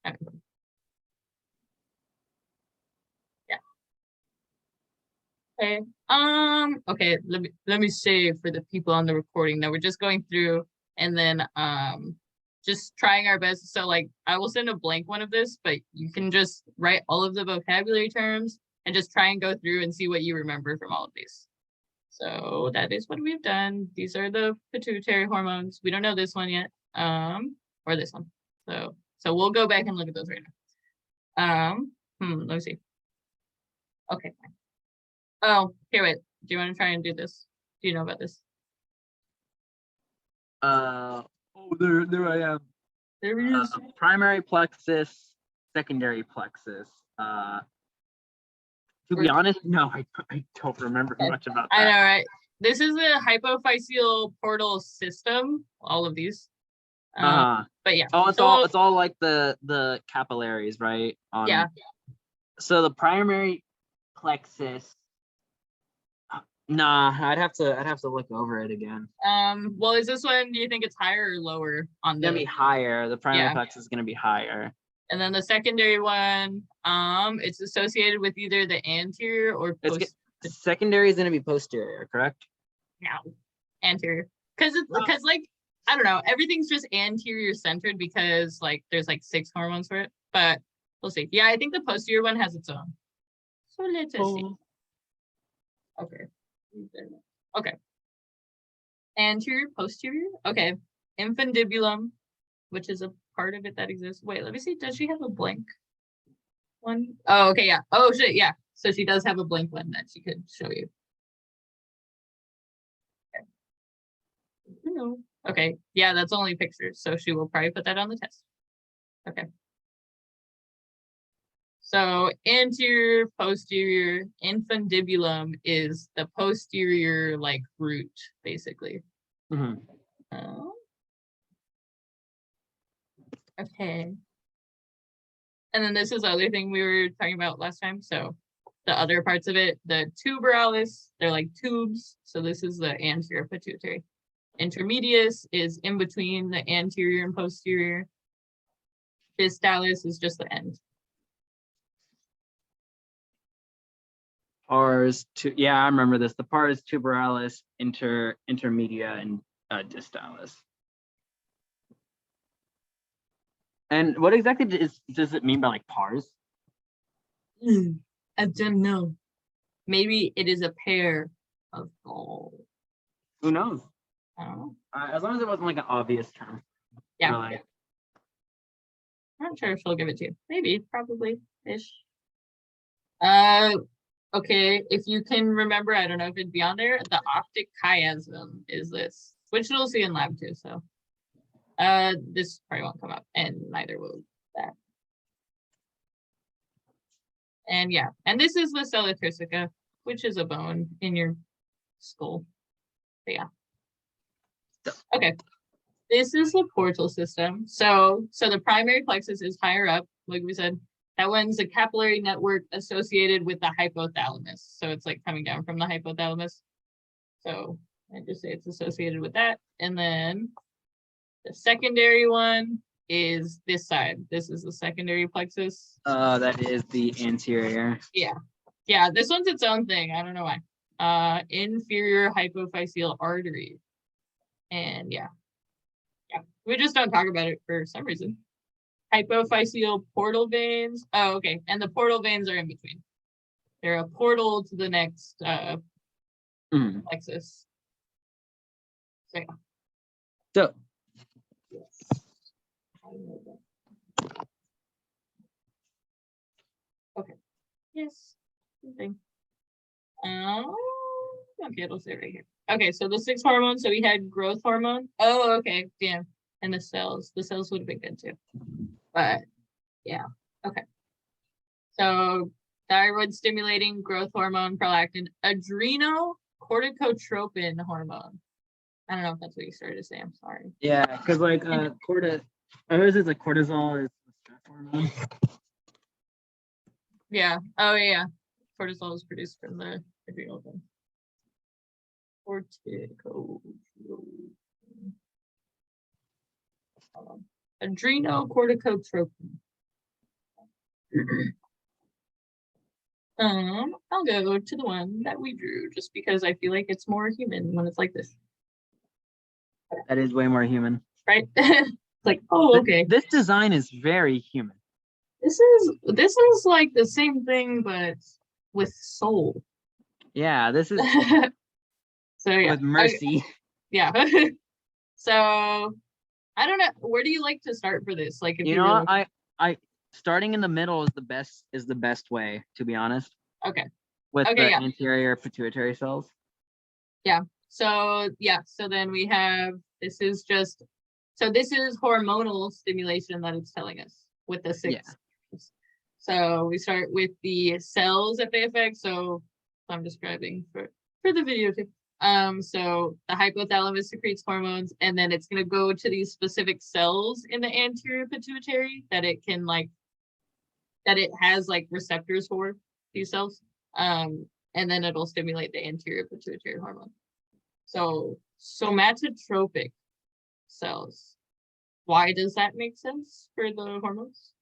Okay. Yeah. Okay. Okay, let me say for the people on the recording that we're just going through and then just trying our best. So like I will send a blank one of this, but you can just write all of the vocabulary terms and just try and go through and see what you remember from all of these. So that is what we've done. These are the pituitary hormones. We don't know this one yet, or this one. So we'll go back and look at those right now. Let me see. Okay, fine. Oh, here, wait. Do you want to try and do this? Do you know about this? Oh, there I am. There he is. Primary plexus, secondary plexus. To be honest, no, I don't remember much about that. I know, right? This is a hypophyseal portal system. All of these. But yeah. Oh, it's all like the capillaries, right? Yeah. So the primary plexus. Nah, I'd have to look over it again. Well, is this one? Do you think it's higher or lower on the? It's gonna be higher. The primary plexus is gonna be higher. And then the secondary one, it's associated with either the anterior or secondary is gonna be posterior, correct? No, anterior. Because like I don't know, everything's just anterior centered because like there's like 6 hormones for it. But we'll see. Yeah, I think the posterior one has its own. So let's see. Okay. Okay. Anterior, posterior. Okay. Infundibulum, which is a part of it that exists. Wait, let me see. Does she have a blank one? Oh, okay, yeah. Oh shit, yeah. So she does have a blank one that she could show you. Okay. No. Okay, yeah, that's only pictures, so she will probably put that on the test. Okay. So anterior, posterior, infundibulum is the posterior like root, basically. Okay. And then this is the other thing we were talking about last time. So the other parts of it, the tuberalis, they're like tubes. So this is the anterior pituitary. Intermedius is in between the anterior and posterior. Distalis is just the end. Pars, yeah, I remember this. The pars tuberalis, intermedia, and distalis. And what exactly does it mean by like pars? I don't know. Maybe it is a pair of balls. Who knows? I don't know. As long as it wasn't like an obvious term. Yeah. I'm not sure if she'll give it to you. Maybe, probably ish. Okay, if you can remember, I don't know if it'd be on there. The optic chiasm is this, which you'll see in lab too. So, this probably won't come up, and neither will that. And yeah, and this is the sella turcica, which is a bone in your skull. But yeah. Okay. This is the portal system. So the primary plexus is higher up, like we said. That one's a capillary network associated with the hypothalamus. So it's like coming down from the hypothalamus. So I just say it's associated with that. And then the secondary one is this side. This is the secondary plexus. That is the anterior. Yeah. Yeah, this one's its own thing. I don't know why. Inferior hypophyseal artery. And yeah. Yeah. We just don't talk about it for some reason. Hypophyseal portal veins. Oh, okay. And the portal veins are in between. They're a portal to the next plexus. So yeah. So okay. Yes. Something. Okay, it'll say right here. Okay, so the 6 hormones. So we had growth hormone. Oh, okay. Damn. And the cells. The cells would have been good too. But yeah. Okay. So thyroid stimulating growth hormone, prolactin, adrenocorticotropin hormone. I don't know if that's what you started to say. I'm sorry. Yeah, because like ours is like cortisol is the stress hormone. Yeah. Oh yeah. Cortisol is produced from the adrenal gland. Adrenocorticotropin. I'll go to the one that we drew just because I feel like it's more human when it's like this, That is way more human. right? It's like, oh, okay. This design is very human. This is like the same thing, but with soul. Yeah, this is So yeah, with mercy. yeah. So I don't know. Where do you like to start for this? Like, if You you know, really I starting in the middle is the best way, to be honest, okay, with okay, the yeah, anterior pituitary cells. yeah. So yeah, so then we have this is just so this is hormonal stimulation that it's telling us with the Yeah. six. So we start with the cells that they affect. So I'm describing for the video too. So the hypothalamus secretes hormones, and then it's gonna go to these specific cells in the anterior pituitary that it can like that it has like receptors for these cells. And then it'll stimulate the anterior pituitary hormone. So somatotropic cells. Why does that make sense for the hormones?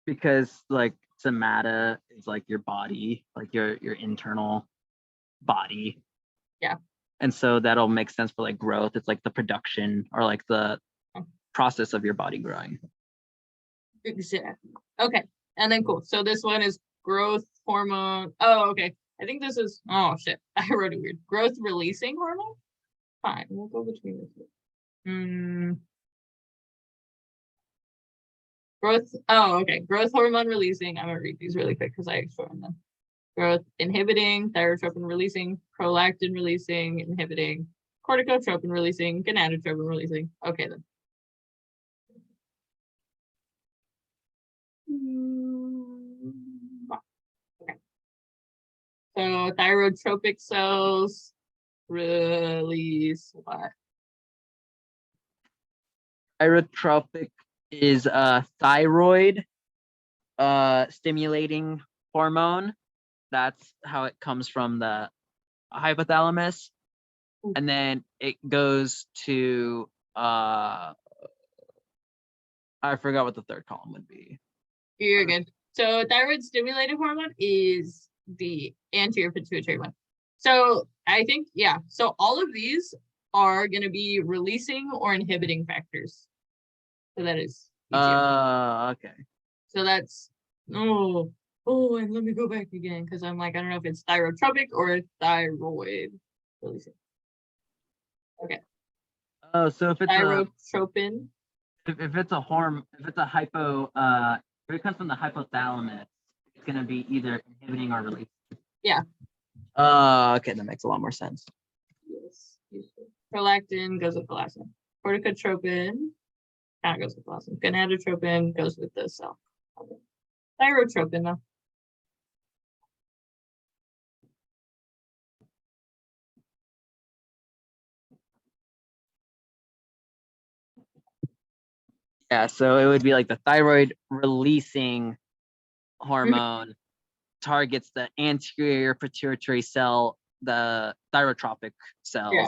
Because like somata is like your body, like your internal body. Yeah. And so that'll make sense for like growth. It's like the production or like the process of your body growing. Exactly. Okay. And then cool. So this one is growth hormone. Oh, okay. I think this is oh shit. I wrote it weird. Growth releasing hormone? Fine. We'll go between the two. Growth. Oh, okay. Growth hormone releasing. I'm gonna read these really quick because I shortened them. Growth inhibiting, thyrotropin releasing, prolactin releasing, inhibiting, corticotropin releasing, gonadotropin releasing. Okay then. Okay. So thyrotropic cells release what? Thyrotropic is a thyroid stimulating hormone. That's how it comes from the hypothalamus. And then it goes to I forgot what the third column would be. You're good. So thyroid stimulated hormone is the anterior pituitary one. So I think, yeah. So all of these are going to be releasing or inhibiting factors. So that is Okay. So that's and let me go back again because I'm like, I don't know if it's thyrotropic or thyroid releasing. Okay. Oh, so if it's Thyrotropin. if it's a if it's a hypo if it comes from the hypothalamus, it's gonna be either inhibiting or releasing. Yeah. Okay, that makes a lot more sense. Yes. Prolactin goes with the last one. Corticotropin kind of goes with the last one. Gonadotropin goes with the cell. Okay. Thyrotropin though. Yeah, so it would be like the thyroid releasing hormone targets the anterior pituitary cell, the thyrotropic cells. Yeah.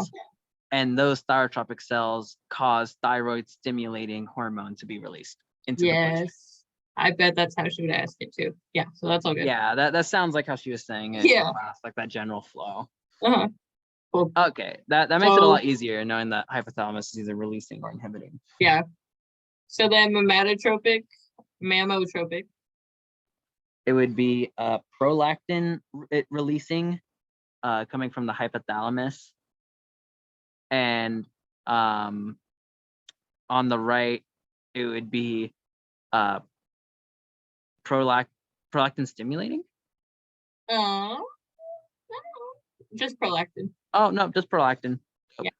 And those thyrotropic cells cause thyroid stimulating hormone to be released into the bloodstream. Yes. I bet that's how she would ask it too. Yeah, so that's all good. Yeah, that sounds like how she was saying it. Yeah. Class, like that general flow. Uh-huh. Cool. Okay, that makes it a lot easier knowing that hypothalamus is either releasing or inhibiting. Yeah. So then mammotropic. It would be prolactin releasing coming from the hypothalamus. And on the right, it would be prolactin stimulating. No. Just prolactin. Oh no, just prolactin. Yeah.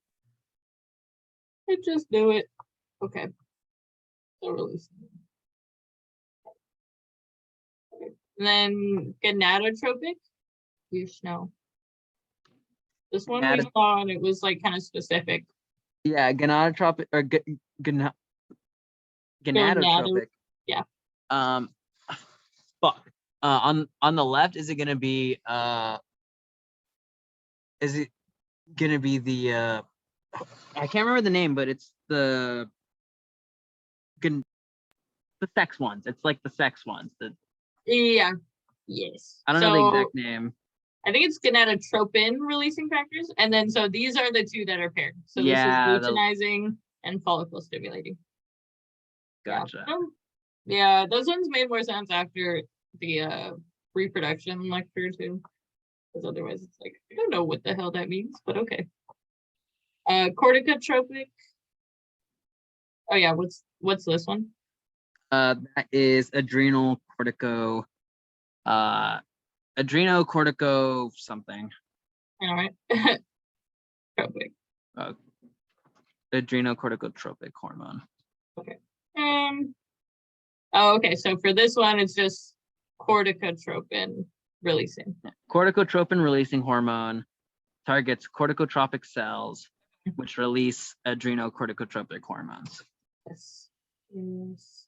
It just do it. Okay. So release. Okay. And then gonadotropin. You know. This one we saw and it was like kind of specific. Yeah, gonadotropic or gonadotropic. Yeah. Fuck. On the left, is it gonna be is it gonna be the I can't remember the name, but it's the the sex ones. It's like the sex ones. Yeah. Yes. I don't know the exact name. I think it's gonadotropin releasing factors. And then so these are the two that are paired. So Yeah, this is luteinizing and follicle stimulating. Gotcha. Yeah, those ones made more sense after the reproduction lecture too. Because otherwise it's like, I don't know what the hell that means, but okay. Corticotropic. Oh yeah, what's this one? That is adrenocortico something. All right. Tropic. Adrenocorticotropic hormone. Okay. Oh, okay. So for this one, it's just corticotropin releasing. Corticotropin releasing hormone targets corticotropic cells, which release adrenocorticotropic hormones. Yes. Yes.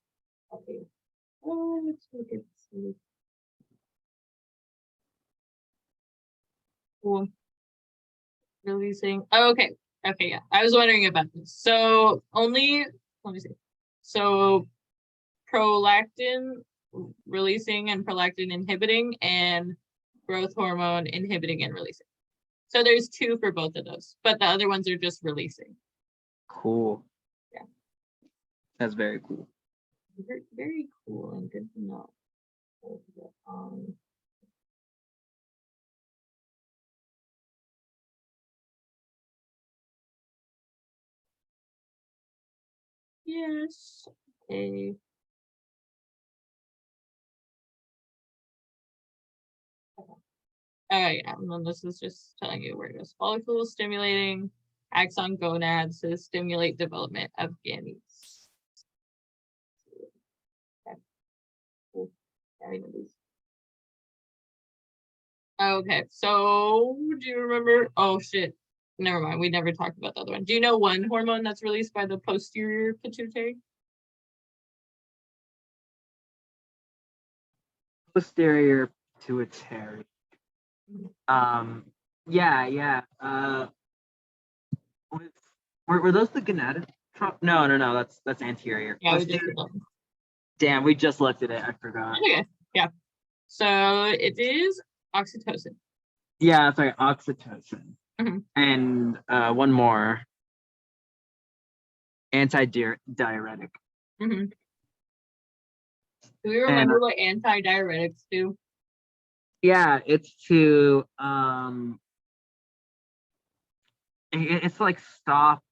Okay. Oh, let's look at this. Cool. Releasing. Oh, okay. Okay, yeah. I was wondering about this. So let me see. So prolactin releasing and prolactin inhibiting and growth hormone inhibiting and releasing. So there's two for both of those, but the other ones are just releasing. Cool. Yeah. That's very cool. Very, very cool and good to know. Yes. Okay. Yeah, and then this is just telling you where it goes. Follicle stimulating axon gonads to stimulate development of gametes. Okay. Cool. Okay, so do you remember? Oh shit. Never mind. We never talked about the other one. Do you know one hormone that's released by the posterior pituitary? Posterior pituitary. Yeah. Were those the gonadotropin? No. That's anterior. Yeah, we just did that. Damn, we just looked at it. I forgot. Okay, yeah. So it is oxytocin. Yeah, sorry, oxytocin. Mhm. And one more. Antidiuretic. Mm-hmm. Do we remember what antidiuretics do? Yeah, it's to it's like stop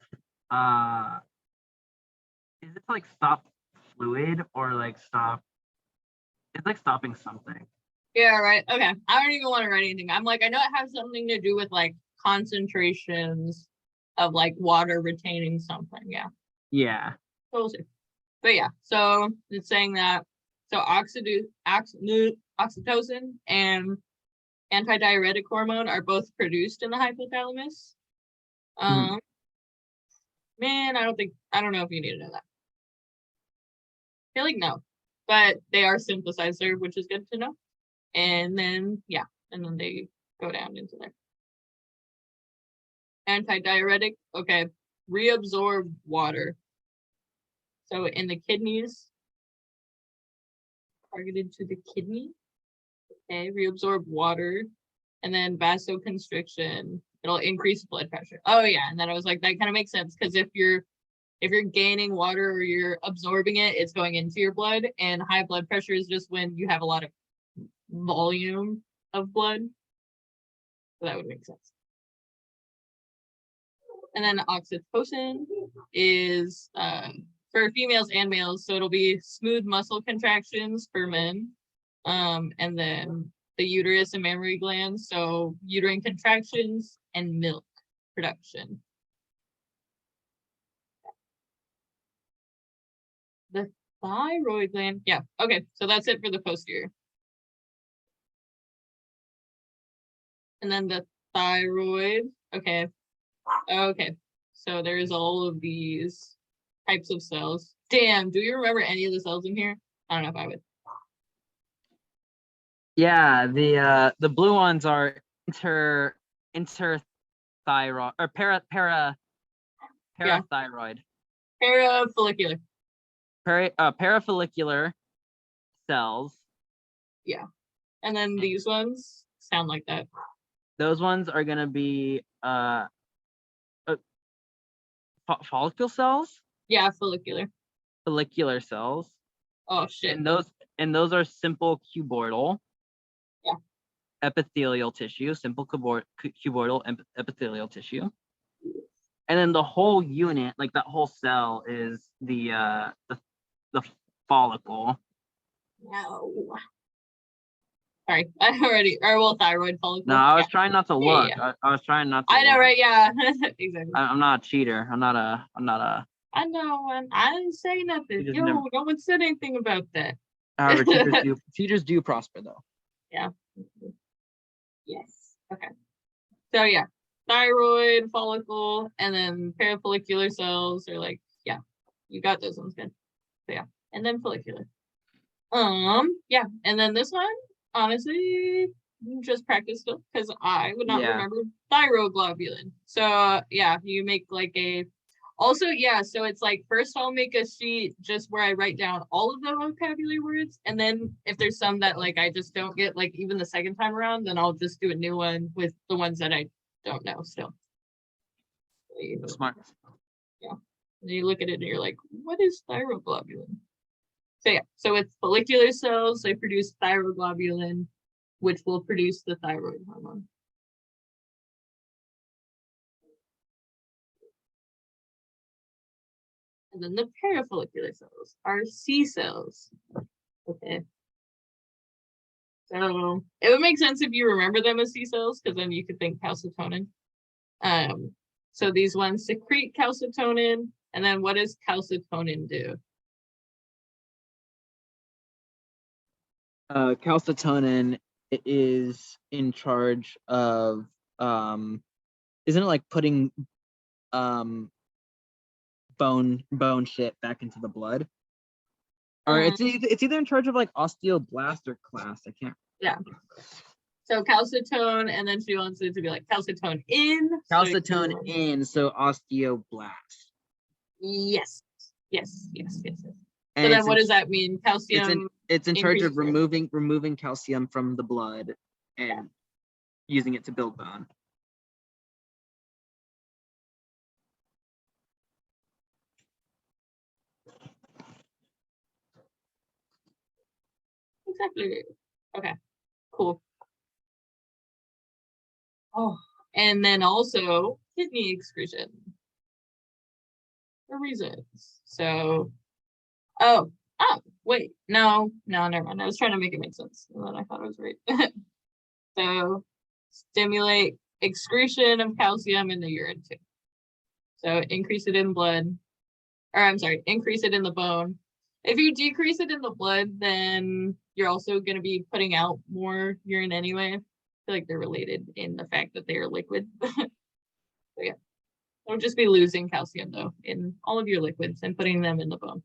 is it like stop fluid or like stop, it's like stopping something. Yeah, right. Okay. I don't even want to write anything. I'm like, I know it has something to do with like concentrations of like water retaining something. Yeah. Yeah. We'll see. But yeah, so it's saying that so oxytocin and antidiuretic hormone are both produced in the hypothalamus. Man, I don't know if you need to know that. I feel like no, but they are synthesized there, which is good to know. And then yeah, and then they go down into there. Antidiuretic, okay, reabsorb water. So in the kidneys, targeted to the kidney. Okay, reabsorb water, and then vasoconstriction. It'll increase blood pressure. Oh yeah, and then I was like, that kind of makes sense because if you're gaining water or you're absorbing it, it's going into your blood, and high blood pressure is just when you have a lot of volume of blood. So that would make sense. And then oxytocin is for females and males, so it'll be smooth muscle contractions for men. And then the uterus and mammary glands, so uterine contractions and milk production. The thyroid gland, yeah, okay, so that's it for the posterior. And then the thyroid, okay, so there's all of these types of cells. Damn, do you remember any of the cells in here? I don't know if I would. Yeah, the blue ones are interthyroid or parathyroid. Parafollicular. parafollicular cells. And then these ones sound like that. Those ones are gonna be follicle cells, Yeah, follicular. follicular cells, Oh shit. and those are simple cuboidal. Yeah. Epithelial tissue, simple cuboidal epithelial tissue. And then the whole unit, like that whole cell, is the follicle. No. Sorry, I already, or well, thyroid follicle. No, I was Yeah. trying not to Yeah, look. yeah. I was trying not to. I know, look. right? Yeah, exactly. I'm not a cheater. I'm not a. I know, and I didn't say nothing. just Yo, never- no one said anything about that. However, cheaters do prosper though. Yeah. Yes. Okay. So yeah, thyroid follicle, and then parafollicular cells are like, yeah, you got those ones good. So yeah, and then follicular. Yeah, and then this one, honestly, just practice still because I would not Yeah. remember thyroglobulin. So yeah, you make like a. Also, yeah, so it's like first I'll make a sheet just where I write down all of the vocabulary words, and then if there's some that like I just don't get like even the second time around, then I'll just do a new one with the ones that I don't know still. Smart. And you look at it and you're like, what is thyroglobulin? So yeah, so it's follicular cells, they produce thyroglobulin, which will produce the thyroid hormone. And then the parafollicular cells are C cells. Okay. So it would make sense if you remember them as C cells, because then you could think calcitonin. So these ones secrete calcitonin, and then what does calcitonin do? Calcitonin is in charge of isn't it like putting bone shit back into the blood? Or it's either in charge of like osteoblast or class. I can't. Yeah. So calcitone, and then she wants it to be like calcitone in. Calcitone in, so osteoblast. Yes. Yes. And So then what does that mean? Calcium. It's in charge of increase- removing calcium from the blood and using it to build bone. Exactly. Okay. Cool. Oh, and then also kidney excretion for reasons. So, oh, wait, no, never mind. I was trying to make it make sense, and then I thought it was right. So, stimulate excretion of calcium in the urine too. So increase it in blood, or I'm sorry, increase it in the bone. If you decrease it in the blood, then you're also going to be putting out more urine anyway. I feel like they're related in the fact that they are liquid. So yeah, don't just be losing calcium though in all of your liquids and putting them in the bone.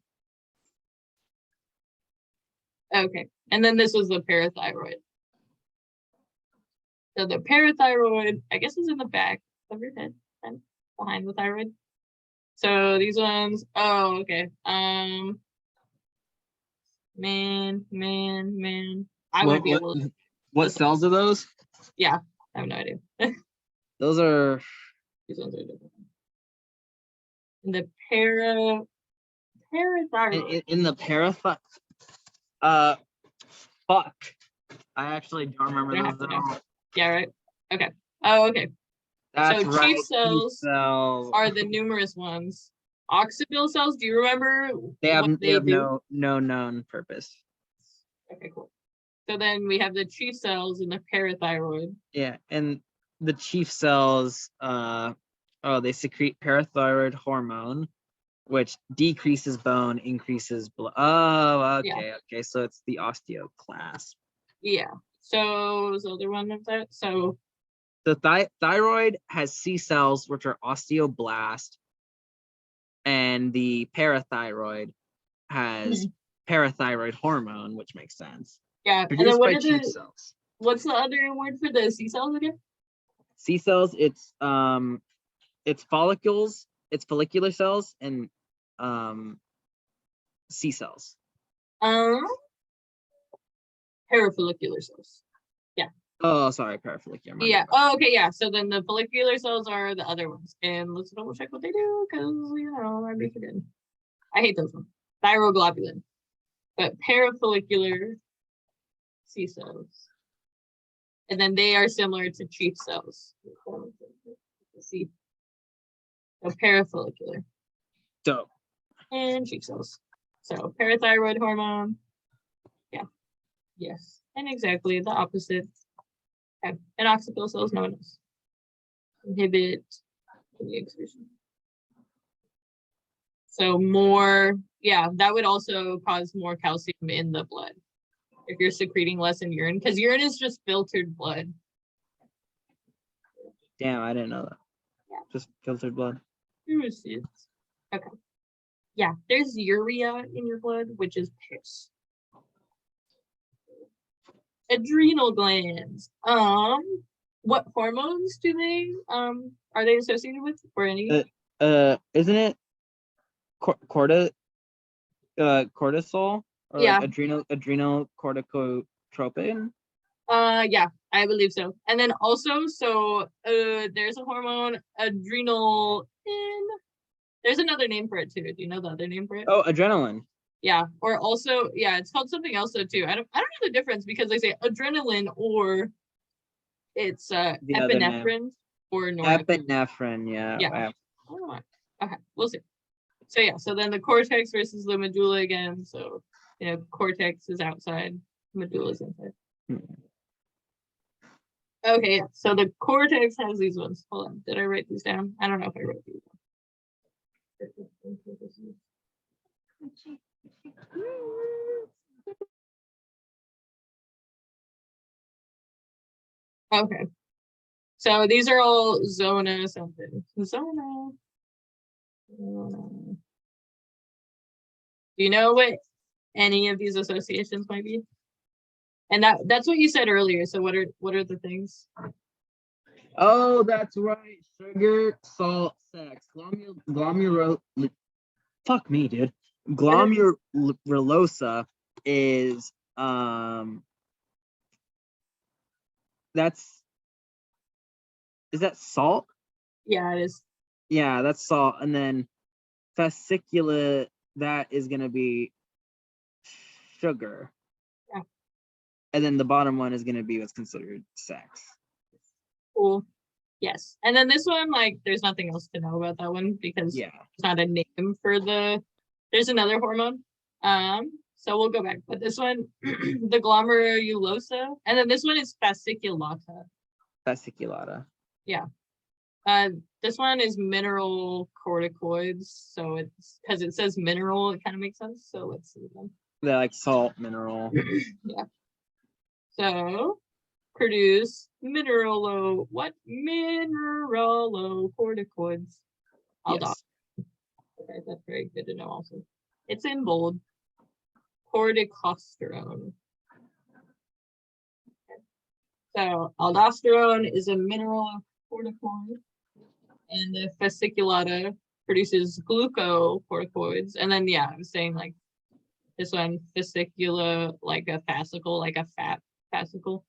Okay, and then this was the parathyroid. So the parathyroid, I guess, is in the back of your head and behind the thyroid. So these ones, oh, okay. Man. I wouldn't be able to. What cells are those? Yeah, I have no idea. Those are. These ones are different. And the parathyroid. In the parathyroid. Fuck. I actually don't remember those at all. Yeah, right. Okay. Oh, okay. That's so right. chief cells are the numerous ones. Oxybil cells, do you remember? They have do? no known purpose. Okay, cool. So then we have the chief cells in the parathyroid. Yeah, and the chief cells, they secrete parathyroid hormone, which decreases bone, increases blood. Oh, okay, Yeah. okay. So it's the osteoclast. Yeah. So is the other one of that? So the thyroid has C cells, which are osteoblast, and the parathyroid has parathyroid hormone, which makes sense. Yeah. Produced and then by chief cells. What's the other word for the C cells again? C cells, it's follicles, it's follicular cells, and C cells. Um, Parafollicular cells. Oh, sorry, parafollicular. my Yeah. bad. Oh, okay. Yeah. So then the follicular cells are the other ones, and let's double check what they do because I'd be forgetting. I hate those ones. Thyroglobulin, but parafollicular C cells, and then they are similar to chief cells. Let's see. So parafollicular Dope. and chief cells. So parathyroid hormone. Yeah. Yes. And exactly the opposite. Okay. And oxypyl cells, no one knows. Inhibit the excretion. So more, yeah, that would also cause more calcium in the blood if you're secreting less in urine, because urine is just filtered blood. Damn, I didn't know that. Yeah. Just filtered blood. Okay. Yeah, there's urea in your blood, which is piss. Adrenal glands. What hormones do they are they associated with, or any? Isn't it cortisol or Yeah. like adrenal corticotropin? Yeah, I believe so. And then also, so there's a hormone, adrenal. There's another name for it too. Do you know the other name for it? Oh, adrenaline. Yeah, or also, yeah, it's called something else though too. I don't know the difference because they say adrenaline or it's epinephrine or norepinephrine. Epinephrine, yeah. Yeah. Oh, okay, we'll see. So yeah, so then the cortex versus the medulla again. So cortex is outside, medulla is inside. Okay, yeah. So the cortex has these ones. Hold on, did I write these down? I don't know if I wrote these down. Okay. So these are all zona something. Zona. Do you know what any of these associations might be? And that's what you said earlier. So what are the things? Oh, that's right. Sugar, salt, sex. Fuck me, dude. Glomerulosa is is that salt? Yeah, it is. Yeah, that's salt. And then fascicula, that is gonna be sugar. Yeah. And then the bottom one is gonna be what's considered sex. Cool. Yes. And then this one, like, there's nothing else to know about that one because Yeah. it's not a name for there's another hormone. So we'll go back. But this one, the glomerulosa, and then this one is fasciculata. Fasciculata. Yeah. This one is mineral corticoids. So it's because it says mineral, it kind of makes sense. So let's see them. They're like salt mineral. Yeah. So produce mineralocorticoids. Yes. Okay, that's very good to know also. It's in bold. Corticosterone. Okay. So aldosterone is a mineralocorticoid, and the fasciculata produces glucocorticoids. And then I was saying like this one, fascicula, like a fascicle, like a fat fascicle.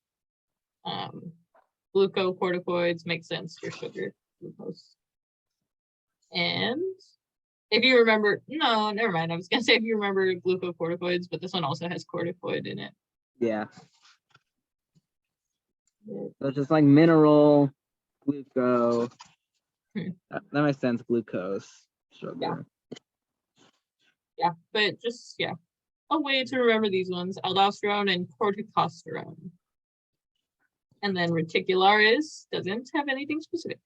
Glucocorticoids make sense for sugar, glucose. And if you remember, no, never mind. I was gonna say if you remember glucocorticoids, but this one also has corticoid in it. Yeah. So it's just like mineral, glucose. That makes sense. Glucose, sugar. Yeah, but just a way to remember these ones: aldosterone and corticosterone. And then reticularis doesn't have anything specific.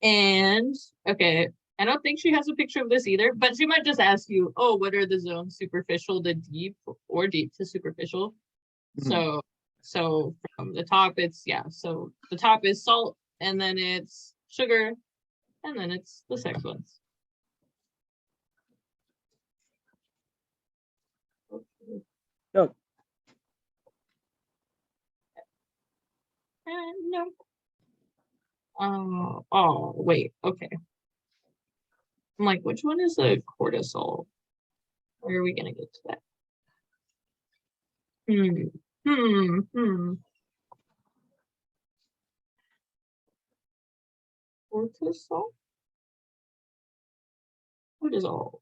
And okay, I don't think she has a picture of this either, but she might just ask you, oh, what are the zones superficial to deep or deep to superficial? Mm-hmm. So from the top, it's so the top is salt, and then it's sugar, and then it's the sex ones. Oh. No. Oh, wait, okay. I'm like, which one is the cortisol? Where are we gonna get to that? Cortisol? Cortisol.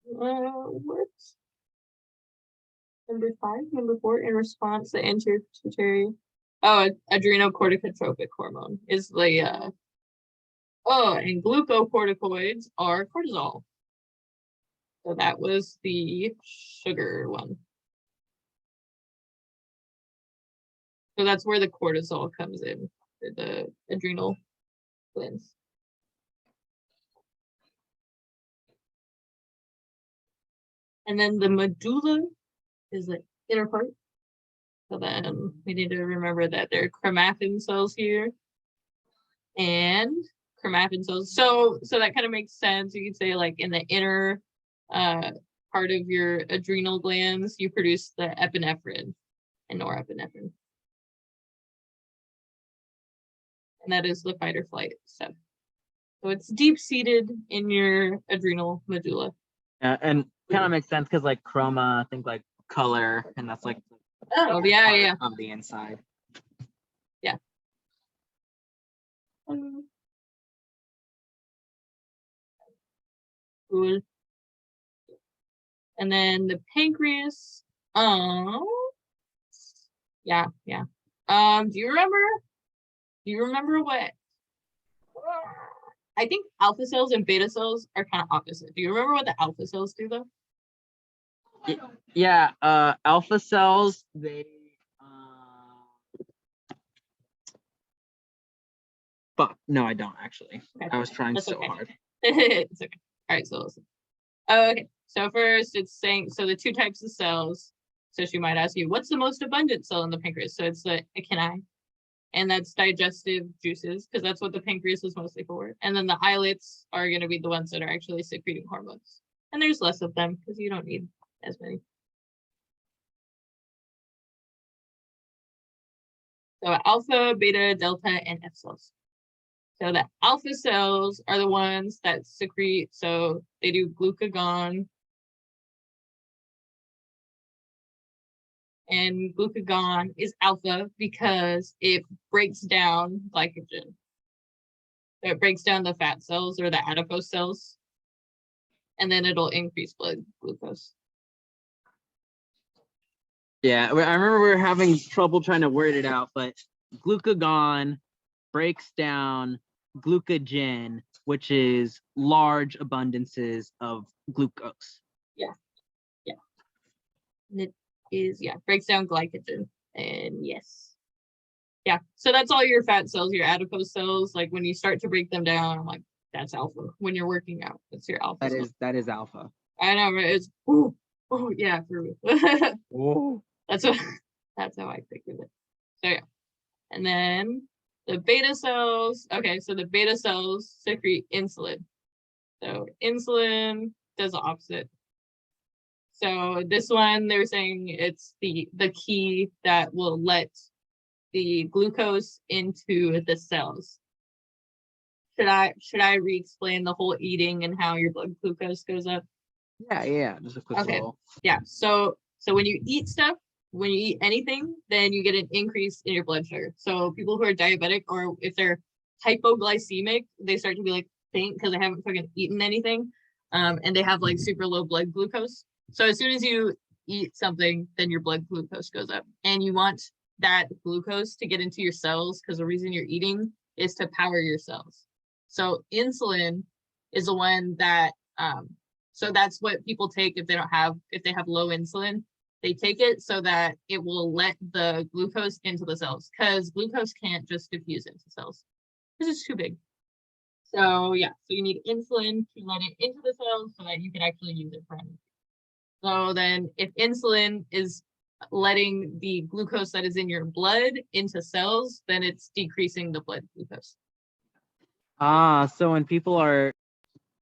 What? Number 5, number 4, in response, the anterior pituitary. Oh, adrenocorticotropic hormone is the and glucocorticoids are cortisol. So that was the sugar one. So that's where the cortisol comes in for the adrenal glands. And then the medulla is the inner part. So then we need to remember that there are chromatin cells here. And chromatin cells. So that kind of makes sense. You could say like in the inner part of your adrenal glands, you produce the epinephrine and norepinephrine. And that is the fight or flight step. So it's deep-seated in your adrenal medulla. Yeah, and kind of makes sense because like chroma, think like color, and that's like yeah. of the inside. Yeah. Cool. And then the pancreas. Yeah. Do you remember what? I think alpha cells and beta cells are kind of opposite. Do you remember what the alpha cells do though? Yeah, alpha cells, they fuck, no, I don't actually. Okay. I was trying so hard. It's okay. All right, so listen. Okay, so first it's saying, so the 2 types of cells. So she might ask you, what's the most abundant cell in the pancreas? So it's the acini, and that's digestive juices, because that's what the pancreas is mostly for. And then the islets are going to be the ones that are actually secreting hormones. And there's less of them because you don't need as many. So alpha, beta, delta, and F cells. So the alpha cells are the ones that secrete, so they do glucagon. And glucagon is alpha because it breaks down glycogen. So it breaks down the fat cells or the adipose cells, and then it'll increase blood glucose. Yeah, I remember we were having trouble trying to word it out, but glucagon breaks down glucogen, which is large abundances of glucose. Yeah. And it is, breaks down glycogen. And yes. Yeah, so that's all your fat cells, your adipose cells. Like when you start to break them down, I'm like, that's alpha. When you're working out, that's your alpha. That is alpha. I know, right? It's yeah, for real. That's how I think of it. So yeah. And then the beta cells. Okay, so the beta cells secrete insulin. So insulin does the opposite. So this one, they're saying it's the key that will let the glucose into the cells. Should I re-explain the whole eating and how your blood glucose goes up? Yeah, just a quick little. Yeah, so when you eat stuff, when you eat anything, then you get an increase in your blood sugar. So people who are diabetic, or if they're hypoglycemic, they start to be like faint because they haven't fucking eaten anything, and they have like super low blood glucose. So as soon as you eat something, then your blood glucose goes up, and you want that glucose to get into your cells because the reason you're eating is to power your cells. So insulin is the one that so that's what people take if they have low insulin. They take it so that it will let the glucose into the cells, because glucose can't just diffuse into cells because it's too big. So yeah, so you need insulin to let it into the cells so that you can actually use it for anything. So then if insulin is letting the glucose that is in your blood into cells, then it's decreasing the blood glucose. So when people are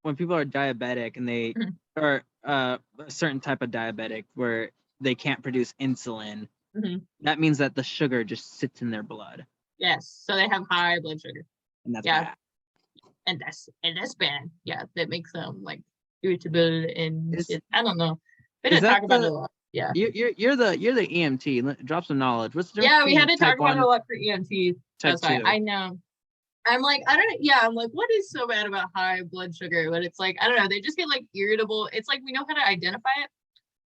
diabetic and they are a certain type of diabetic where they can't produce insulin, that means that the sugar just sits in their blood. Yes, so they have high blood sugar. And that's bad. and that's bad. Yeah, that makes them like irritable and Is- shit. I don't know. We is didn't that talk about it the- a lot. Yeah. You're the EMT. Drop some knowledge. What's the difference Yeah, we had between to talk type about it a 1, lot for EMT. type That's why 2? I know. I'm like, I don't, yeah, I'm like, what is so bad about high blood sugar? But it's like, I don't know, they just get like irritable. It's like we know how to identify it.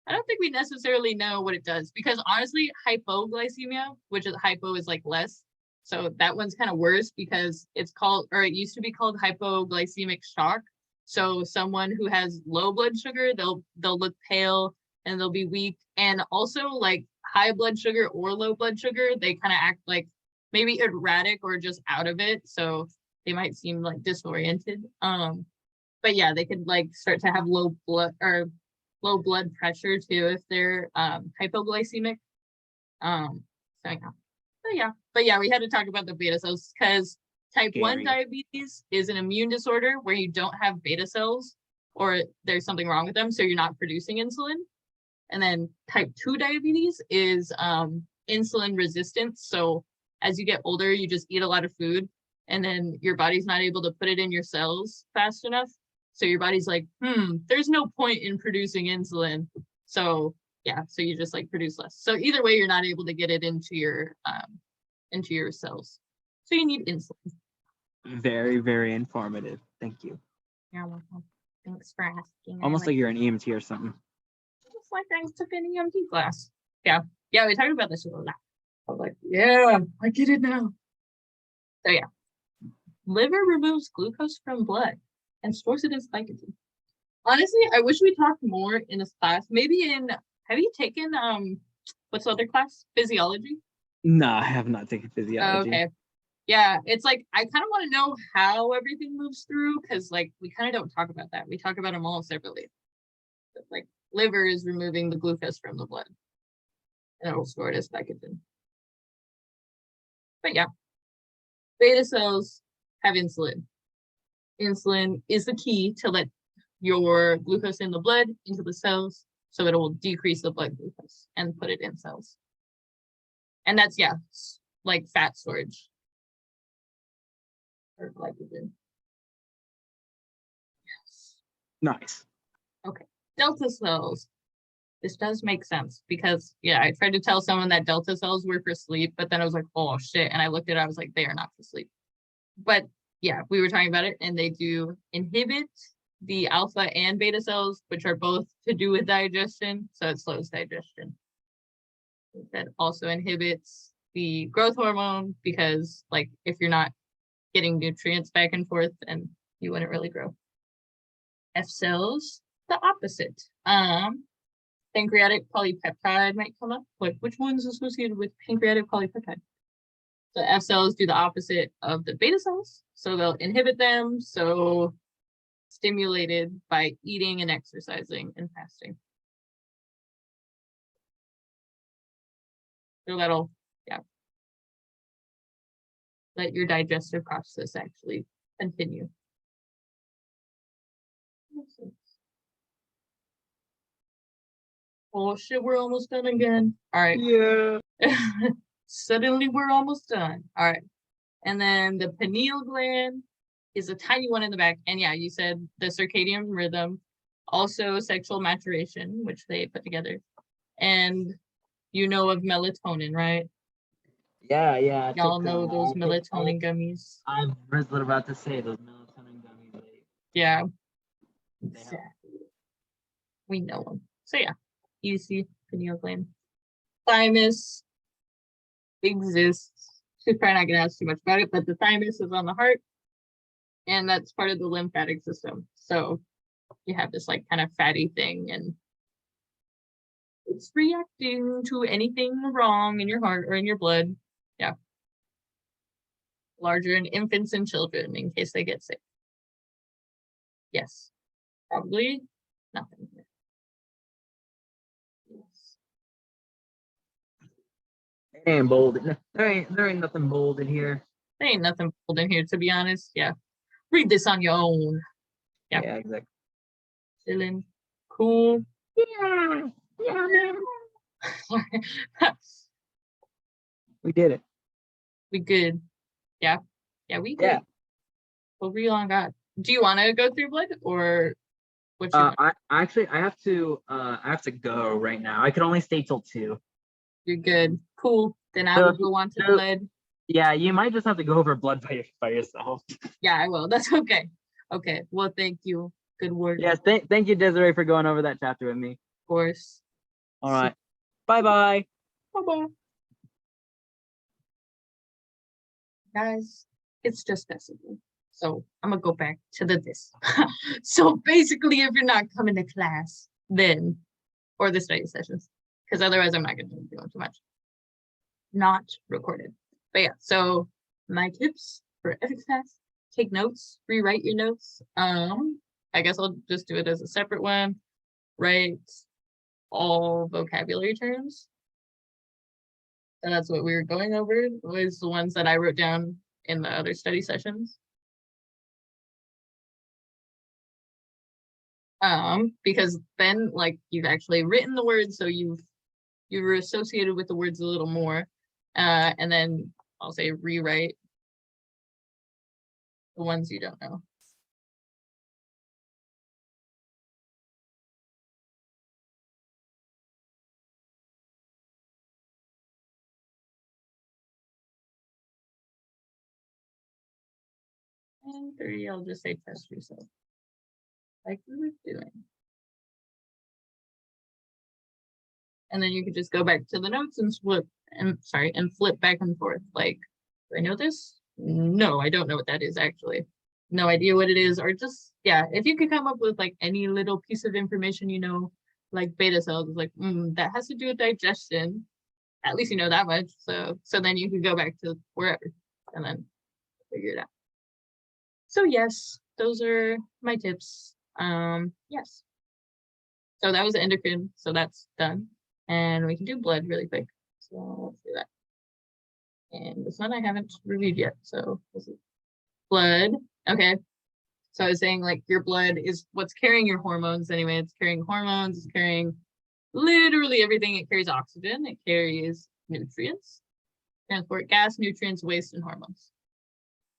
I don't think we necessarily know what it does because honestly, hypoglycemia, which is hypo is like less. So that one's kind of worse because it's called, or it used to be called hypoglycemic shock. So someone who has low blood sugar, they'll look pale and they'll be weak. And also like high blood sugar or low blood sugar, they kind of act like maybe erratic or just out of it. So they might seem like disoriented. But yeah, they could like start to have low blood pressure too if they're hypoglycemic. So yeah. But yeah, we had to talk about the beta cells because type 1 Scary. diabetes is an immune disorder where you don't have beta cells or there's something wrong with them, so you're not producing insulin. And then type 2 diabetes is insulin resistance. So as you get older, you just eat a lot of food and then your body's not able to put it in your cells fast enough. So your body's like, there's no point in producing insulin. So yeah, so you just like produce less. So either way, you're not able to get it into your cells. So you need insulin. Very, very informative. Thank you. Yeah, welcome. Thanks for asking. Almost like you're an EMT or something. Just like I took an EMT class. Yeah, we talked about this a lot. I was like, yeah, I get it now. So yeah, liver removes glucose from blood and stores it as glycogen. Honestly, I wish we talked more in this class. Maybe have you taken what's the other class? Physiology? No, I have not taken physiology. Okay. Yeah, it's like I kind of want to know how everything moves through because like we kind of don't talk about that. We talk about them all separately. But, like liver is removing the glucose from the blood and it will store it as glycogen. But yeah, beta cells have insulin. Insulin is the key to let your glucose in the blood into the cells so it will decrease the blood glucose and put it in cells. And that's, yeah, like fat storage or glycogen. Yes. Nice. Okay. Delta cells. This does make sense because, yeah, I tried to tell someone that delta cells were for sleep, but then I was like, oh shit. And I looked at it, I was like, they are not for sleep. But yeah, we were talking about it and they do inhibit the alpha and beta cells, which are both to do with digestion. So it slows digestion. That also inhibits the growth hormone because like if you're not getting nutrients back and forth, then you wouldn't really grow. F cells, the opposite. Pancreatic polypeptide might come up. Like which one's associated with pancreatic polypeptide? So F cells do the opposite of the beta cells. So they'll inhibit them. So stimulated by eating and exercising and fasting. So that'll, yeah, let your digestive process actually continue. Oh shit, we're almost done again. All right. Yeah. Suddenly we're almost done. All right. And then the pineal gland is a tiny one in the back. And yeah, you said the circadian rhythm, also sexual maturation, which they put together. And you know of melatonin, right? Yeah. Y'all know those melatonin gummies. I was about to say those melatonin gummies. Yeah. They help. We know them. So yeah, easy pineal gland. Thymus exists. She's probably not gonna ask too much about it, but the thymus is on the heart, and that's part of the lymphatic system. So you have this like kind of fatty thing, and it's reacting to anything wrong in your heart or in your blood. Yeah. Larger in infants and children in case they get sick. Yes. Probably nothing. Yes. It ain't bold. There ain't nothing bold in here. There ain't nothing bold in here, to be honest. Yeah. Read this on your own. Yeah. Yeah, exactly. Chilling. Cool. Yeah, man. We did it. We good. Yeah. Yeah, we good. Yeah. What were you on God? Do you want to go through blood or what you want? I have to go right now. I could only stay till 2. You're good. Cool. Then I So will if you- go on to so- blood. Yeah, you might just have to go over blood by yourself. Yeah, I will. That's okay. Okay. Well, thank you. Good work. Yes, thank you, Desiree, for going over that chapter with me. Of course. All right. Bye-bye. Bye-bye. Guys, it's just basically. So I'm gonna go back to this. So basically, if you're not coming to class, then or the study sessions, because otherwise I'm not gonna be doing too much. Not recorded. But yeah, so my tips for ethics class: take notes, rewrite your notes. I guess I'll just do it as a separate one. Write all vocabulary terms. And that's what we were going over, was the ones that I wrote down in the other study sessions. Because then like you've actually written the words, so you were associated with the words a little more. And then I'll say rewrite the ones you don't know. And 3, I'll just say test yourself. Like we were doing. And then you could just go back to the notes and flip back and forth. Like, do I know this? No, I don't know what that is actually. No idea what it is, or just, yeah, if you could come up with like any little piece of information, like beta cells, like, that has to do with digestion. At least you know that much. So then you could go back to wherever and then figure it out. So yes, those are my tips. Yes. So that was endocrine, so that's done. And we can do blood really quick. So let's do that. And this one I haven't reviewed yet. So this is blood. Okay. So I was saying like your blood is what's carrying your hormones anyway. It's carrying hormones, it's carrying literally everything. It carries oxygen, it carries nutrients, transport gas, nutrients, waste, and hormones.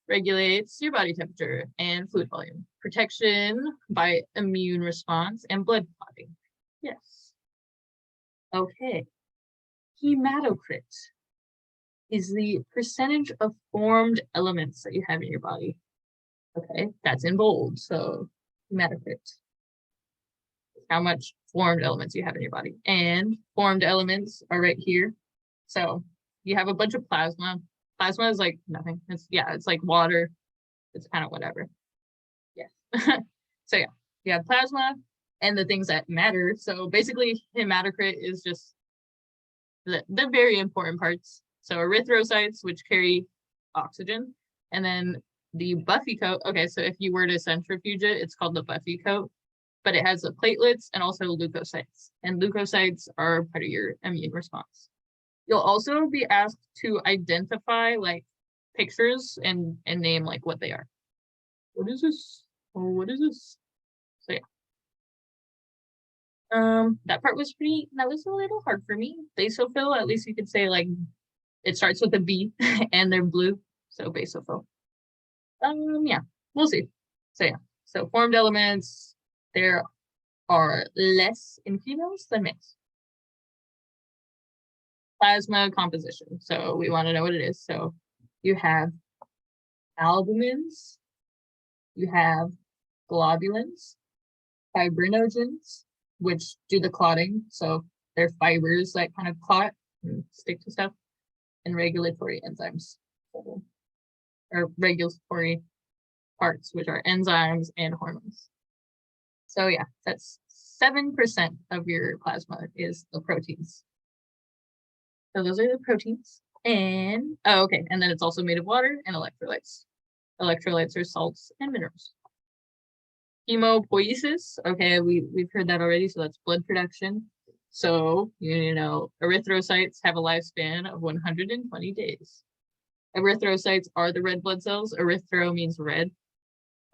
Regulates your body temperature and fluid volume. Protection by immune response and blood clotting. Yes. Okay. Hematocrit is the percentage of formed elements that you have in your body. Okay, that's in bold. So hematocrit. How much formed elements you have in your body. And formed elements are right here. So you have a bunch of plasma. Plasma is like nothing. It's like water. It's kind of whatever. Yeah. So yeah, you have plasma and the things that matter. So basically hematocrit is just the very important parts. So erythrocytes, which carry oxygen, and then the buffy coat. Okay, so if you were to centrifuge it, it's called the buffy coat, but it has the platelets and also leukocytes. And leukocytes are part of your immune response. You'll also be asked to identify like pictures and name like what they are. What is this? Oh, what is this? So yeah. That part was that was a little hard for me. Basophil, at least you could say like it starts with a B and they're blue. So basophil. Yeah, we'll see. So yeah. So formed elements, there are less in females than males. Plasma composition. So we want to know what it is. So you have albumins, you have globulins, fibrinogens, which do the clotting. So they're fibers that kind of clot and stick to stuff, and regulatory enzymes, or regulatory parts, which are enzymes and hormones. So yeah, that's 7% of your plasma is the proteins. So those are the proteins. And okay, and then it's also made of water and electrolytes. Electrolytes are salts and minerals. Hemopoiesis, okay, we've heard that already, so that's blood production. So, erythrocytes have a lifespan of 120 days. Erythrocytes are the red blood cells. Erythro means red.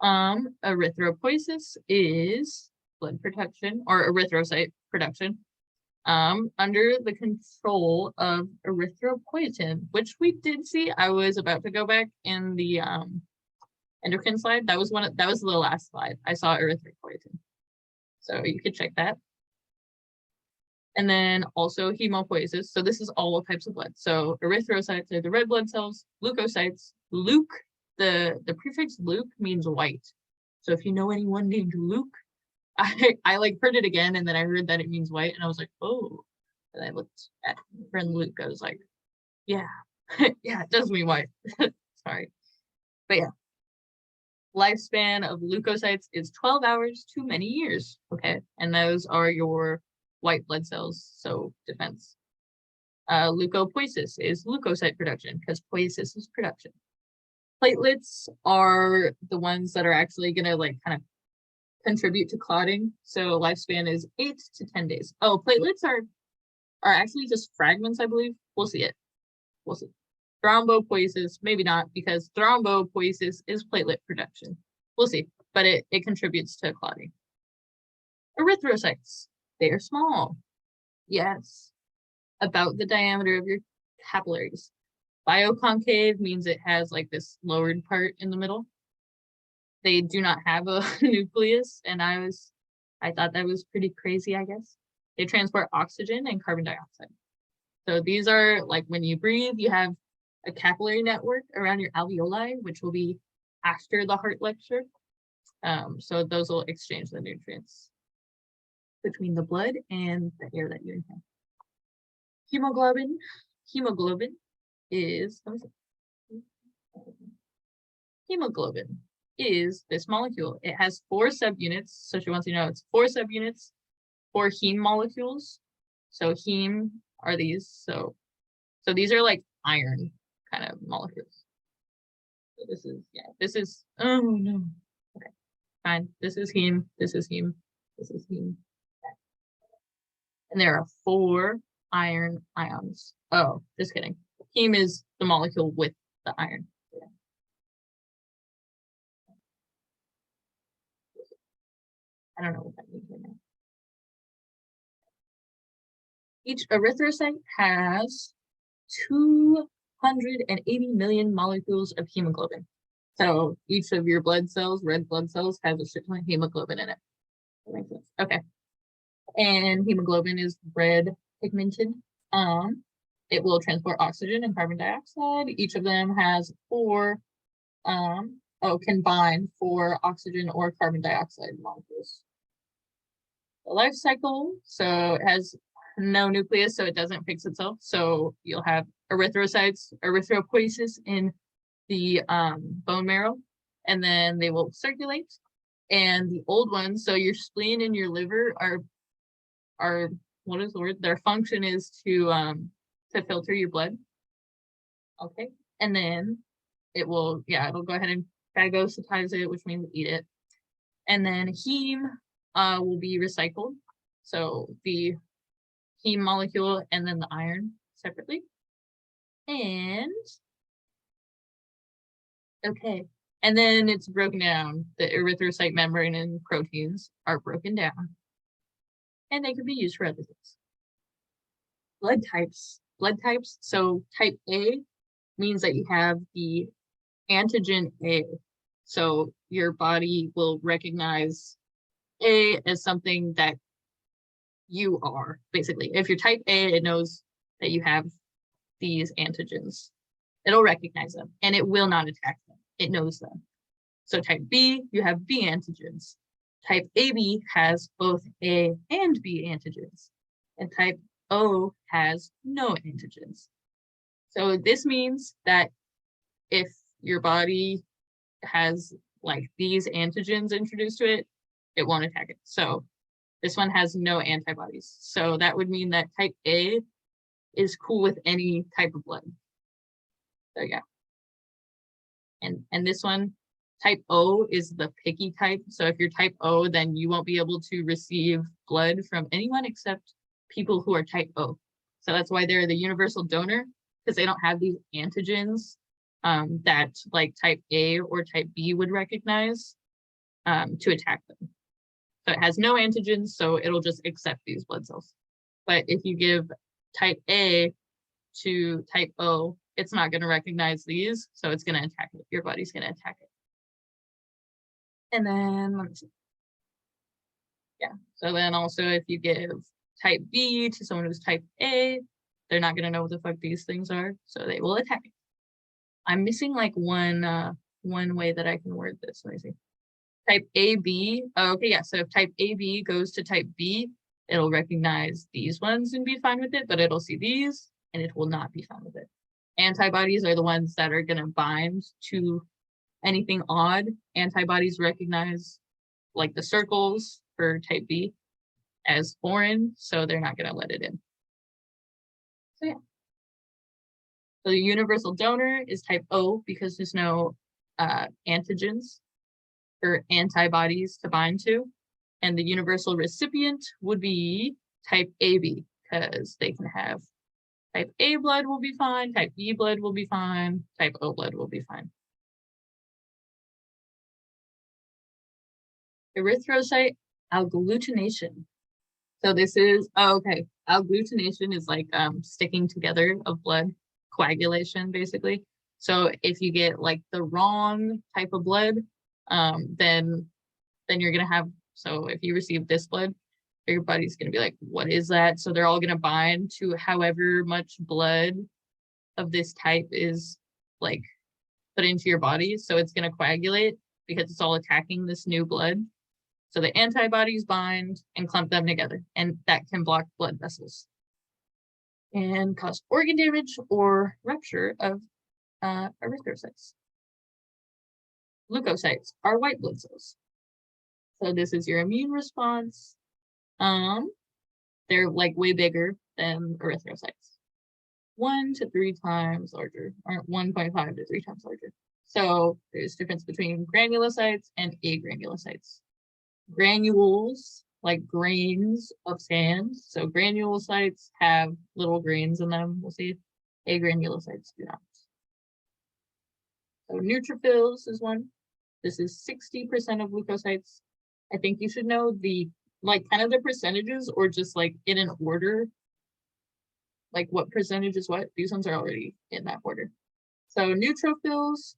Erythropoiesis is blood production or erythrocyte production under the control of erythropoietin, which we did see. I was about to go back in the endocrine slide. That was that was the last slide. I saw erythropoietin. So you could check that. And then also hemopoiesis. So this is all types of blood. So erythrocytes are the red blood cells, leukocytes, Luke, the prefix Luke means white. So if you know anyone named Luke, I like heard it again and then I heard that it means white and I was like, oh. And I looked at my friend Luke. I was like, yeah, yeah, it does mean white. Sorry. But yeah. Lifespan of leukocytes is 12 hours to many years. Okay. And those are your white blood cells, so defense. Leukopoiesis is leukocyte production because poiesis is production. Platelets are the ones that are actually going to like kind of contribute to clotting. So lifespan is 8 to 10 days. Oh, platelets are actually just fragments, I believe. We'll see it. We'll see. Thrombopoiesis, maybe not, because thrombopoiesis is platelet production. We'll see, but it contributes to clotting. Erythrocytes, they are small. Yes, about the diameter of your capillaries. Bioconcave means it has like this lowered part in the middle. They do not have a nucleus, and I thought that was pretty crazy, I guess. They transport oxygen and carbon dioxide. So these are like when you breathe, you have a capillary network around your alveoli, which will be after the heart lecture. So those will exchange the nutrients between the blood and the air that you inhale. Hemoglobin is, hemoglobin is this molecule. It has 4 subunits. So she wants you to know it's 4 subunits, 4 heme molecules. So heme are these. So these are like iron kind of molecules. So this is, yeah, this is, oh no. Okay, fine. This is heme, this is heme, this is heme. Okay. And there are 4 iron ions. Oh, just kidding. Heme is the molecule with the iron. Yeah. I don't know what that means right now. Each erythrocyte has 280 million molecules of hemoglobin. So each of your blood cells, red blood cells, has a shit ton of hemoglobin in it. That makes sense. Okay. And hemoglobin is red pigmented. It will transport oxygen and carbon dioxide. Each of them has 4, can bind 4 oxygen or carbon dioxide molecules. The life cycle, so it has no nucleus, so it doesn't fix itself. So you'll have erythrocytes, erythropoiesis in the bone marrow, and then they will circulate. And the old ones, so your spleen and your liver are what is the word? Their function is to filter your blood. Okay, and then it'll go ahead and phagocytize it, which means eat it. And then heme will be recycled. So the heme molecule and then the iron separately. And okay, and then it's broken down. The erythrocyte membrane and proteins are broken down, and they can be used for other things. Blood types. So type A means that you have the antigen A. So your body will recognize A as something that you are, basically. If you're type A, it knows that you have these antigens. It'll recognize them, and it will not attack them. It knows them. So type B, you have B antigens. Type AB has both A and B antigens. And type O has no antigens. So this means that if your body has like these antigens introduced to it, it won't attack it. So this one has no antibodies. So that would mean that type A is cool with any type of blood. So yeah. And this one, type O is the picky type. So if you're type O, then you won't be able to receive blood from anyone except people who are type O. So that's why they're the universal donor, because they don't have these antigens that like type A or type B would recognize to attack them. So it has no antigens, so it'll just accept these blood cells. But if you give type A to type O, it's not going to recognize these, so it's going to attack it. Your body's going to attack it. And then, let me see. Yeah, so then also if you give type B to someone who's type A, they're not gonna know what the fuck these things are, so they will attack it. I'm missing like one way that I can word this. Let me see. Type AB. Oh, okay, yeah. So if type AB goes to type B, it'll recognize these ones and be fine with it, but it'll see these and it will not be fine with it. Antibodies are the ones that are gonna bind to anything odd. Antibodies recognize like the circles for type B as foreign, so they're not gonna let it in. So yeah. So the universal donor is type O because there's no antigens or antibodies to bind to. And the universal recipient would be type AB because they can have type A blood will be fine, type B blood will be fine, type O blood will be fine. Erythrocyte agglutination. So this is, oh, okay, agglutination is like sticking together of blood, coagulation basically. So if you get like the wrong type of blood, then you're gonna have, so if you receive this blood, your body's gonna be like, what is that? So they're all gonna bind to however much blood of this type is like put into your body. So it's gonna coagulate because it's all attacking this new blood. So the antibodies bind and clump them together, and that can block blood vessels and cause organ damage or rupture of erythrocytes. Leukocytes are white blood cells. So this is your immune response. They're like way bigger than erythrocytes. 1 to 3 times larger, or 1.5 to 3 times larger. So there's difference between granulocytes and agranulocytes. Granules, like grains of sand. So granulocytes have little grains in them. We'll see. Agranulocytes do not. So neutrophils is one. This is 60% of leukocytes. I think you should know the like kind of the percentages or just like in an order. Like what percentage is what. These ones are already in that order. So neutrophils,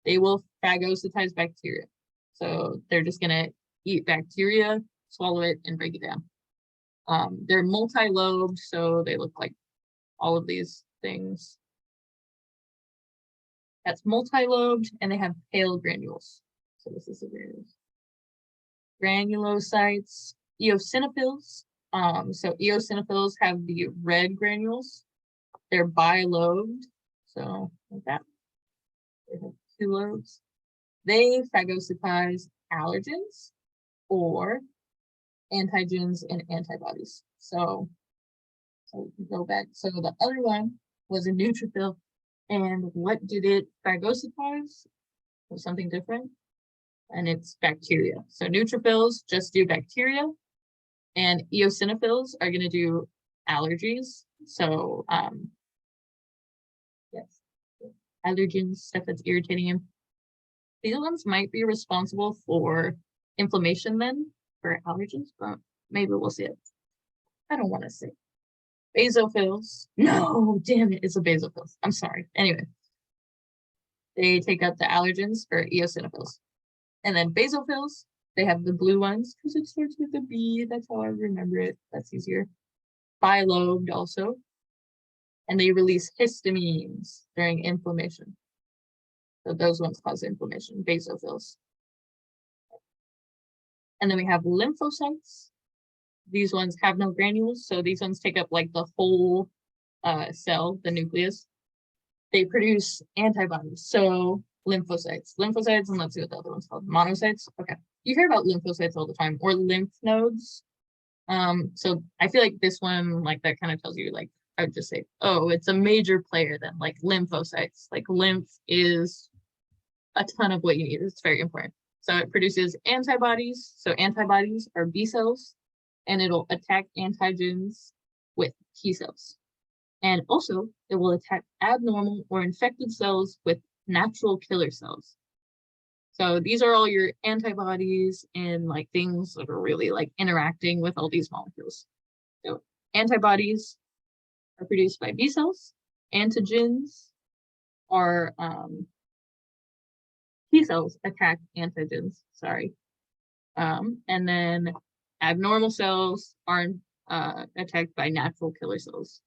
they will phagocytize bacteria. So they're just gonna eat bacteria, swallow it, and break it down. They're multi-lobed, so they look like all of these things. That's multi-lobed, and they have pale granules. So this is the granules. Granulocytes, eosinophils. So eosinophils have the red granules. They're bilobed, so like that. They have 2 lobes. They phagocytize allergens or antigens and antibodies. So go back. So the other one was a neutrophil, and what did it phagocytize? Or something different, and it's bacteria. So neutrophils just do bacteria, and eosinophils are going to do allergies. So yes, allergens, stuff that's irritating him. These ones might be responsible for inflammation then for allergens, but maybe we'll see it. I don't want to say. Basophils. No, damn it, it's a basophils. I'm sorry. Anyway, they take up the allergens for eosinophils. And then basophils, they have the blue ones because it starts with a B. That's how I remember it. That's easier. Bilobed also. And they release histamines during inflammation. So those ones cause inflammation, basophils. And then we have lymphocytes. These ones have no granules, so these ones take up like the whole cell, the nucleus. They produce antibodies, so lymphocytes. Lymphocytes, and let's see what the other one's called. Monocytes. Okay. You hear about lymphocytes all the time, or lymph nodes. So I feel like this one, like that kind of tells you, like, I would just say, oh, it's a major player then, like lymphocytes. Like lymph is a ton of what you need. It's very important. So it produces antibodies. So antibodies are B cells, and it'll attack antigens with T cells. And also, it will attack abnormal or infected cells with natural killer cells. So these are all your antibodies and like things that are really like interacting with all these molecules. So antibodies are produced by B cells. Antigens are T cells attack antigens, sorry. And then abnormal cells are attacked by natural killer cells.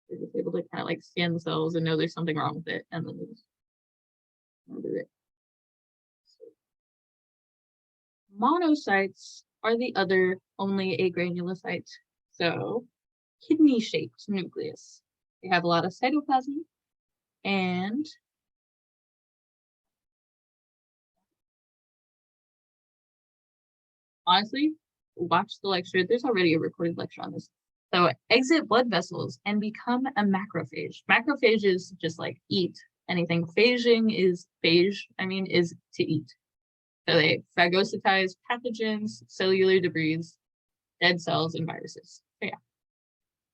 They're just able to kind of like scan the cells and know there's something wrong with it, and then they just do it. Monocytes are the other only agranulocyte, so kidney-shaped nucleus. They have a lot of cytoplasm, and honestly, watch the lecture. There's already a recorded lecture on this. So exit blood vessels and become a macrophage. Macrophage is just like eat anything. Phaging is is to eat. So they phagocytize pathogens, cellular debris, dead cells, and viruses. So yeah.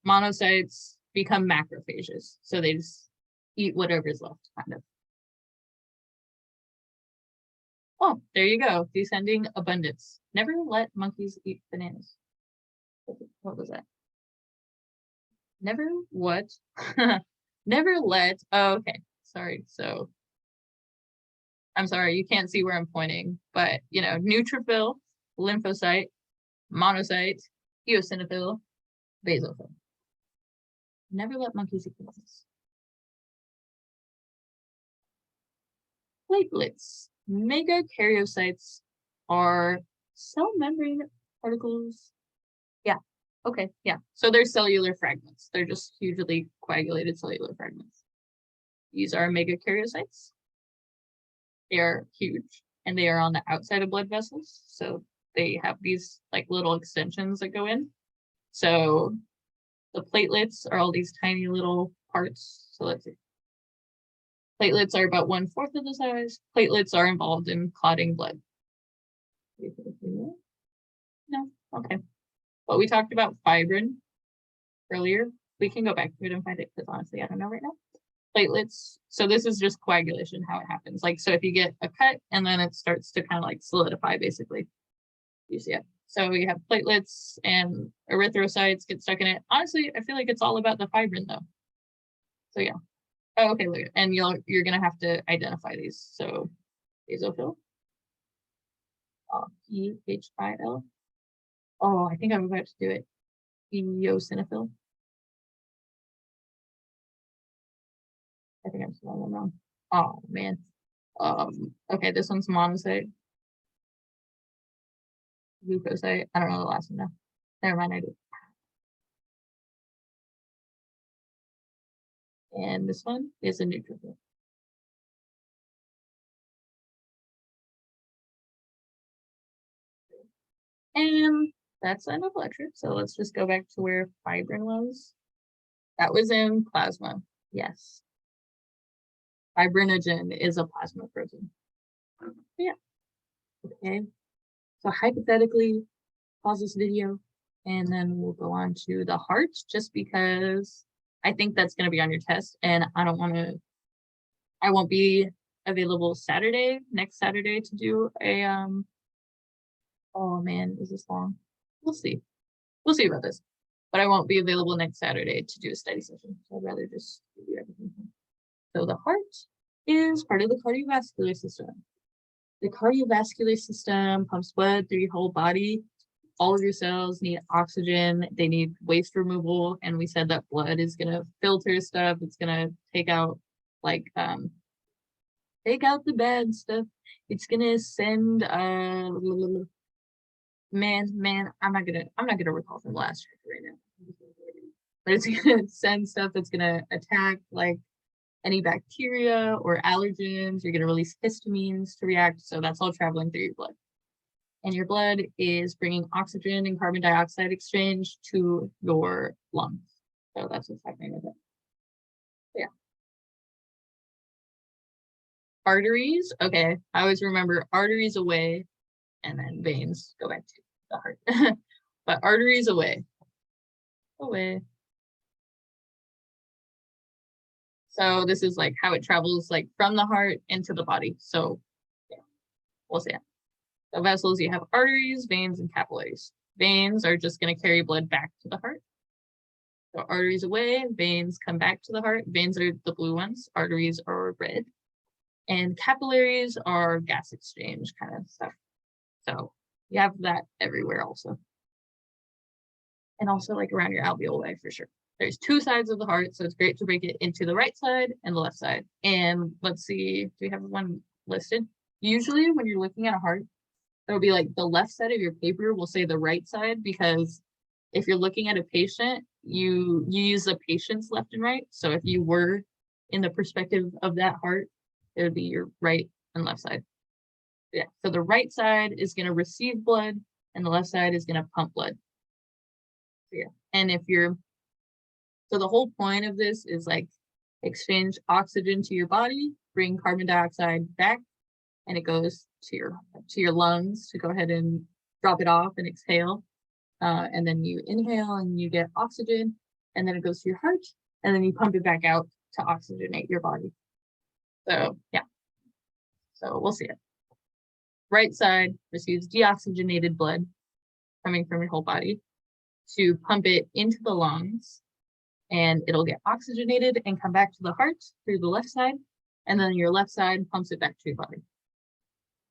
Monocytes become macrophages. So they just eat whatever's left, kind of. Oh, there you go. Descending abundance. Never let monkeys eat bananas. What was that? Never what? Never let. Oh, okay. Sorry. So I'm sorry, you can't see where I'm pointing, but you know, neutrophil, lymphocyte, monocyte, eosinophil, basophil. Never let monkeys eat bananas. Platelets. Megakaryocytes are cell membrane particles. Yeah. Okay. Yeah. So they're cellular fragments. They're just hugely coagulated cellular fragments. These are megakaryocytes. They are huge and they are on the outside of blood vessels. So they have these like little extensions that go in. So the platelets are all these tiny little parts. So let's see. Platelets are about 1/4 of the size. Platelets are involved in clotting blood. No, okay. But we talked about fibrin earlier. We can go back to it and find it because honestly, I don't know right now. Platelets. So this is just coagulation, how it happens. Like, so if you get a cut and then it starts to kind of like solidify, basically. You see it. So you have platelets and erythrocytes get stuck in it. Honestly, I feel like it's all about the fibrin though. So yeah. Oh, okay, look, and you're gonna have to identify these. So basophil, PHIL. Oh, I think I'm about to do it. Eosinophil. I think I'm spelling them wrong. Oh man. Okay, this one's monocyte. Leukocyte. I don't know the last one now. Never mind, I do. And this one is a neutrophil. And that's enough lecture. So let's just go back to where fibrin was. That was in plasma. Yes. Fibrinogen is a plasma protein. Yeah. Okay. So hypothetically, pause this video and then we'll go on to the heart just because I think that's going to be on your test and I won't be available next Saturday to do a, oh man, is this long? We'll see. We'll see about this. But I won't be available next Saturday to do a study session. So I'd rather just do everything. So the heart is part of the cardiovascular system. The cardiovascular system pumps blood through your whole body. All of your cells need oxygen. They need waste removal. And we said that blood is going to filter stuff. It's going to take out take out the bad stuff. It's going to send, man, I'm not gonna recall from last year right now. But it's gonna send stuff that's gonna attack like any bacteria or allergens. You're gonna release histamines to react. So that's all traveling through your blood. And your blood is bringing oxygen and carbon dioxide exchange to your lungs. So that's what's happening with it. Yeah. Arteries. Okay. I always remember arteries away and then veins go back to the heart. But arteries away. So this is like how it travels like from the heart into the body. So yeah, we'll see it. The vessels, you have arteries, veins, and capillaries. Veins are just going to carry blood back to the heart. So arteries away, veins come back to the heart. Veins are the blue ones, arteries are red. And capillaries are gas exchange kind of stuff. So you have that everywhere also. And also like around your alveoli for sure. There's two sides of the heart, so it's great to break it into the right side and the left side. And let's see, do we have one listed? Usually when you're looking at a heart, it'll be like the left side of your paper will say the right side, because if you're looking at a patient, you use the patient's left and right. So if you were in the perspective of that heart, it would be your right and left side. Yeah, so the right side is going to receive blood and the left side is going to pump blood. So yeah, and if you're, so the whole point of this is like exchange oxygen to your body, bring carbon dioxide back, and it goes to your lungs to go ahead and drop it off and exhale. And then you inhale and you get oxygen, and then it goes to your heart, and then you pump it back out to oxygenate your body. So yeah, so we'll see it. Right side receives deoxygenated blood coming from your whole body to pump it into the lungs, and it'll get oxygenated and come back to the heart through the left side, and then your left side pumps it back to your body.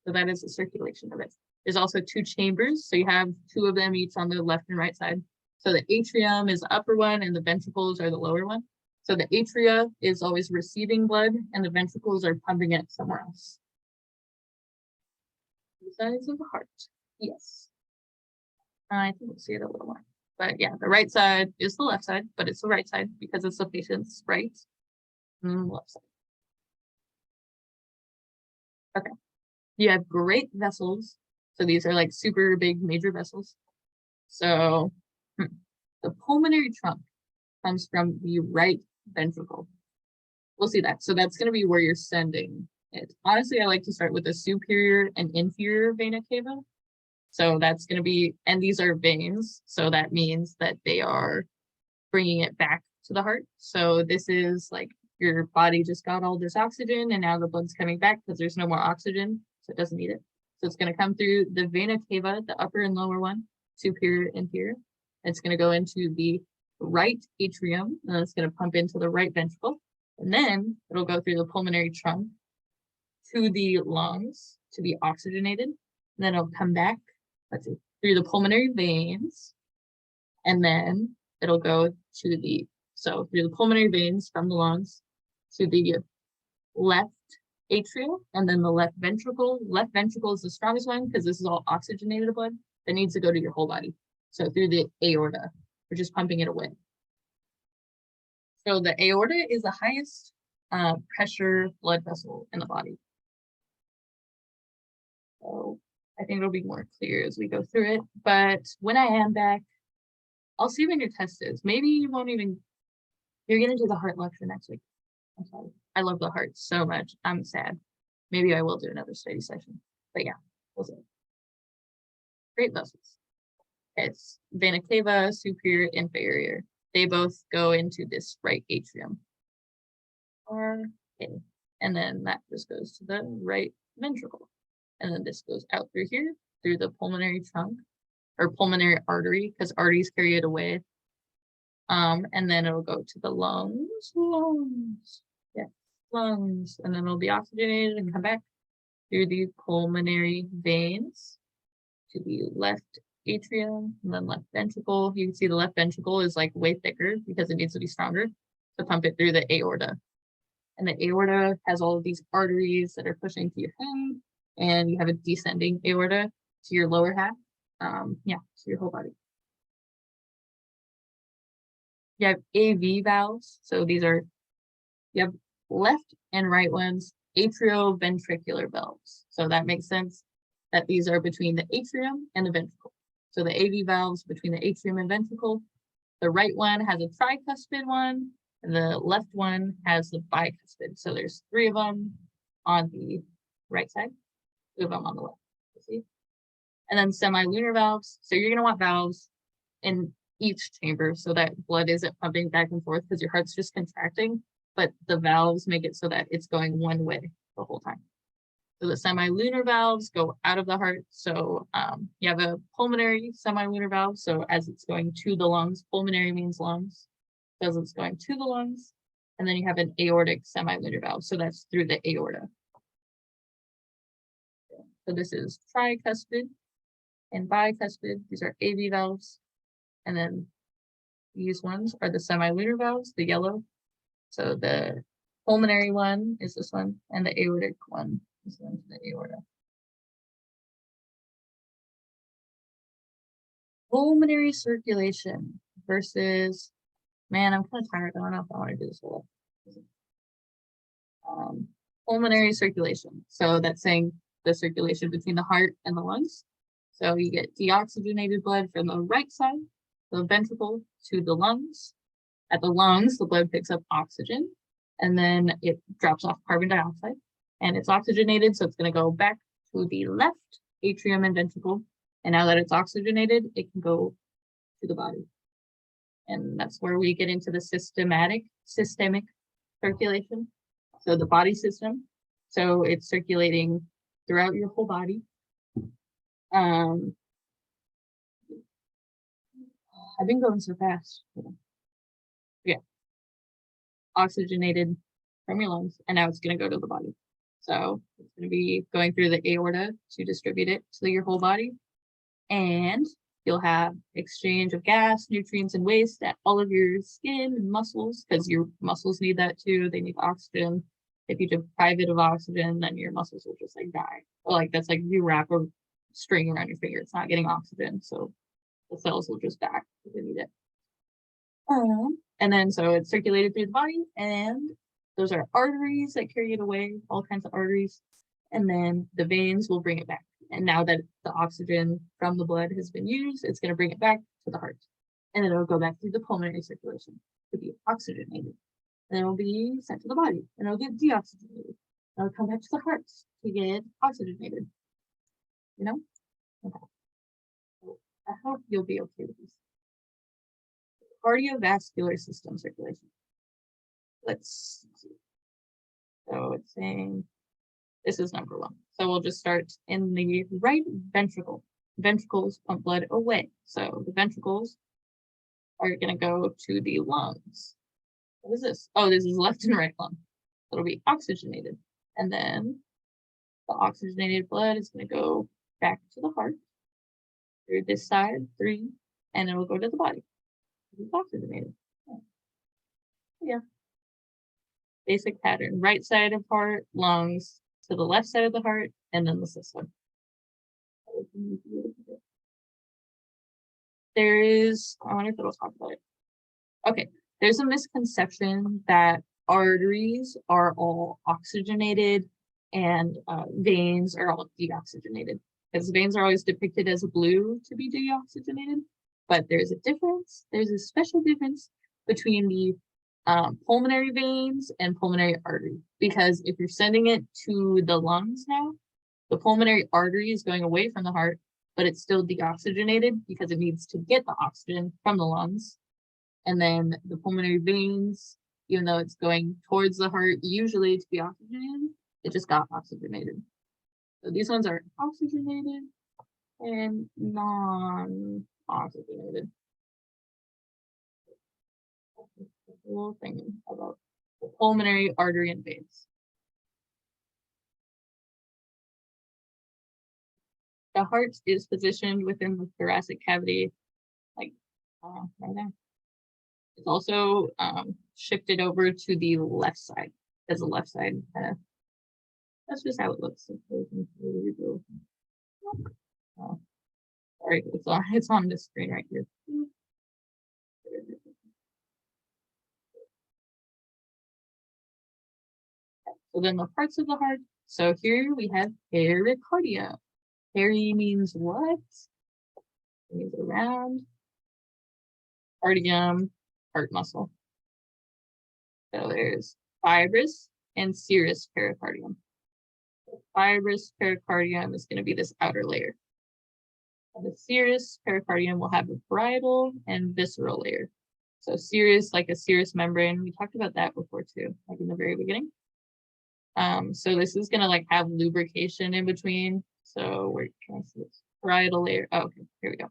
So that is the circulation of it. There's also two chambers, so you have two of them each on the left and right side. So the atrium is the upper one and the ventricles are the lower one. So the atria is always receiving blood and the ventricles are pumping it somewhere else. Two sides of the heart, yes. I think we'll see it a little more. But yeah, the right side is the left side, but it's the right side because it's the patient's right and left side. Okay. You have great vessels. So these are like super big major vessels. So the pulmonary trunk comes from the right ventricle. We'll see that. So that's going to be where you're sending it. Honestly, I like to start with the superior and inferior vena cava. So that's going to be, and these are veins. So that means that they are bringing it back to the heart. So this is like your body just got all this oxygen and now the blood's coming back because there's no more oxygen. So it doesn't need it. So it's going to come through the vena cava, the upper and lower one, superior, inferior. It's going to go into the right atrium, and it's going to pump into the right ventricle. And then it'll go through the pulmonary trunk to the lungs to be oxygenated. And then it'll come back, let's see, through the pulmonary veins. And then it'll go to the, so through the pulmonary veins from the lungs to the left atrium, and then the left ventricle. Left ventricle is the strongest one because this is all oxygenated blood that needs to go to your whole body. So through the aorta, we're just pumping it away. So the aorta is the highest pressure blood vessel in the body. So I think it'll be more clear as we go through it. But when I am back, I'll see when your test is. Maybe you won't even, you're gonna do the heart lecture next week. I'm sorry. I love the heart so much. I'm sad. Maybe I will do another study session. But yeah, we'll see. Great vessels. It's vena cava, superior, inferior. They both go into this right atrium. Okay. And then that just goes to the right ventricle. And then this goes out through here, through the pulmonary trunk, or pulmonary artery, because arteries carry it away. And then it'll go to the lungs, yeah, lungs, and then it'll be oxygenated and come back through the pulmonary veins to the left atrium and then left ventricle. You can see the left ventricle is like way thicker because it needs to be stronger to pump it through the aorta. And the aorta has all of these arteries that are pushing to your head, and you have a descending aorta to your lower half, yeah, to your whole body. You have AV valves. So these are, you have left and right ones, atrioventricular valves. So that makes sense that these are between the atrium and the ventricle. So the AV valves between the atrium and ventricle. The right one has a tricuspid one, and the left one has the bicuspid. So there's 3 of them on the right side, 2 of them on the left. See? And then semilunar valves. So you're going to want valves in each chamber so that blood isn't pumping back and forth because your heart's just contracting, but the valves make it so that it's going one way the whole time. So the semilunar valves go out of the heart. So you have a pulmonary semilunar valve. So as it's going to the lungs, pulmonary means lungs, so as it's going to the lungs. And then you have an aortic semilunar valve. So that's through the aorta. So this is tricuspid and bicuspid. These are AV valves. And then these ones are the semilunar valves, the yellow. So the pulmonary one is this one, and the aortic one is the aorta. Pulmonary circulation versus, man, I'm kind of tired. I don't know if I want to do this whole. Pulmonary circulation. So that's saying the circulation between the heart and the lungs. So you get deoxygenated blood from the right side, the ventricle to the lungs. At the lungs, the blood picks up oxygen, and then it drops off carbon dioxide, and it's oxygenated, so it's going to go back to the left atrium and ventricle. And now that it's oxygenated, it can go to the body. And that's where we get into the systemic circulation. So the body system. So it's circulating throughout your whole body. I've been going so fast. Yeah. Oxygenated from your lungs, and now it's going to go to the body. So it's going to be going through the aorta to distribute it to your whole body. And you'll have exchange of gas, nutrients, and waste at all of your skin and muscles, because your muscles need that too. They need oxygen. If you deprive it of oxygen, then your muscles will just like die. Or like that's like you wrap a string around your finger. It's not getting oxygen, so the cells will just die if they need it. And then so it's circulated through the body, and those are arteries that carry it away, all kinds of arteries. And then the veins will bring it back. And now that the oxygen from the blood has been used, it's going to bring it back to the heart. And then it'll go back through the pulmonary circulation to be oxygenated. And it'll be sent to the body, and it'll get deoxygenated. It'll come back to the heart to get oxygenated. You know? Okay. So I hope you'll be okay with these. Cardiovascular system circulation. Let's see. So it's saying this is number one. So we'll just start in the right ventricle. Ventricles pump blood away. So the ventricles are going to go to the lungs. What is this? Oh, this is left and right lung. It'll be oxygenated. And then the oxygenated blood is going to go back to the heart through this side, 3, and it will go to the body. It's oxygenated. Yeah. Basic pattern. Right side of heart, lungs, to the left side of the heart, and then the system. There is, I wonder if it'll talk about it. Okay, there's a misconception that arteries are all oxygenated and veins are all deoxygenated, because veins are always depicted as blue to be deoxygenated, but there's a difference. There's a special difference between the pulmonary veins and pulmonary artery, because if you're sending it to the lungs now, the pulmonary artery is going away from the heart, but it's still deoxygenated because it needs to get the oxygen from the lungs. And then the pulmonary veins, even though it's going towards the heart usually to be oxygenated, it just got oxygenated. So these ones are oxygenated and non-oxygenated. Little thing about the pulmonary artery and veins. The heart is positioned within the thoracic cavity, like right there. It's also shifted over to the left side, as the left side that's just how it looks. Oh, sorry, it's on this screen right here. So then the parts of the heart. So here we have pericardia. Peri means what? It means around. Cardium, heart muscle. So there's fibrous and serous pericardium. The fibrous pericardium is going to be this outer layer. And the serous pericardium will have a parietal and visceral layer. So serous, like a serous membrane. We talked about that before too, like in the very beginning. So this is gonna like have lubrication in between. So where can I see this? Parietal layer. Oh, okay, here we go.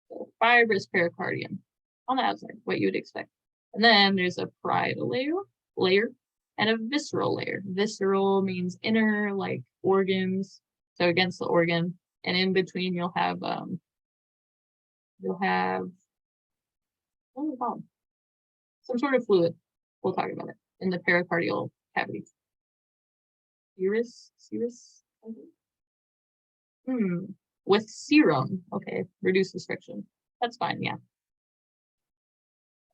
So fibrous pericardium on the outside, what you would expect. And then there's a parietal layer and a visceral layer. Visceral means inner, like organs. so against the organ, and in between you'll have what is it called? Some sort of fluid. We'll talk about it in the pericardial cavity. Serous. With serum, okay, reduces friction. That's fine, yeah.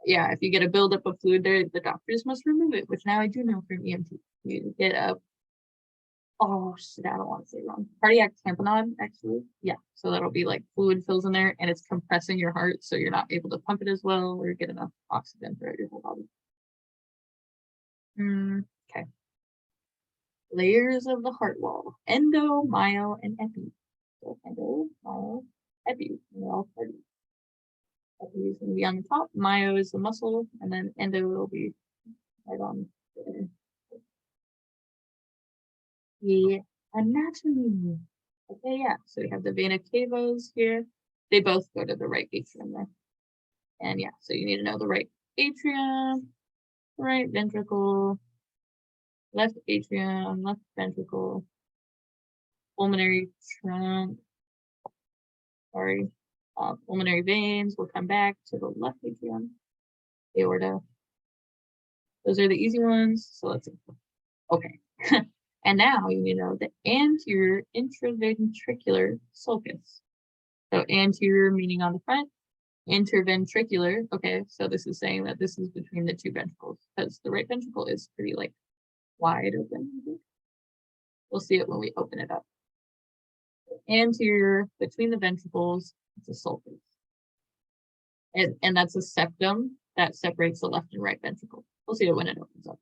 Yeah, if you get a buildup of fluid there, the doctors must remove it, which now I do know from EMT. You get a, oh shit, I don't want to say wrong. Cardiac tamponade, actually. Yeah, so that'll be like fluid fills in there and it's compressing your heart, so you're not able to pump it as well or get enough oxygen throughout your whole body. Okay. Layers of the heart wall: endo, myo, and epi. So endo, myo, epi, and they're all parties. Epi is going to be on the top, myo is the muscle, and then endo will be right on there. The anatomy. Okay, yeah, so we have the vena cavas here. They both go to the right atrium there. And yeah, so you need to know the right atrium, right ventricle, left atrium, left ventricle, pulmonary trunk, pulmonary veins. We'll come back to the left atrium, aorta. Those are the easy ones. So let's see. Okay. And now you know the anterior intraventricular sulcus. So anterior meaning on the front, interventricular. Okay, so this is saying that this is between the two ventricles because the right ventricle is pretty like wide open. We'll see it when we open it up. Anterior between the ventricles, it's a sulcus. And that's a septum that separates the left and right ventricle. We'll see it when it opens up.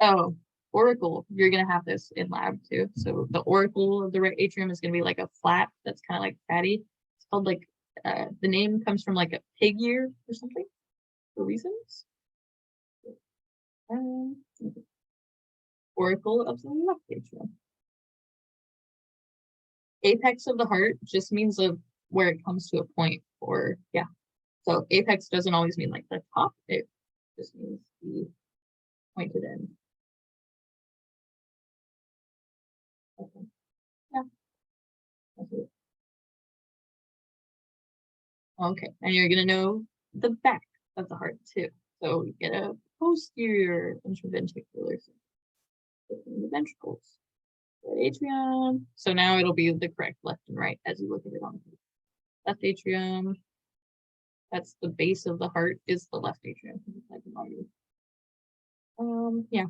Oh, auricle. You're going to have this in lab too. So the auricle of the right atrium is going to be like a flap that's kind of like fatty. It's called like, the name comes from like a pig ear or something for reasons. Auricle of the left atrium. Apex of the heart just means of where it comes to a point, or yeah. So apex doesn't always mean like the top, it just means the pointed end. Okay. Yeah. Okay, and you're gonna know the back of the heart too. So you get a posterior intraventricular between the ventricles. Right atrium. So now it'll be the correct left and right as you look at it on the page. Left atrium. That's the base of the heart is the left atrium. Yeah,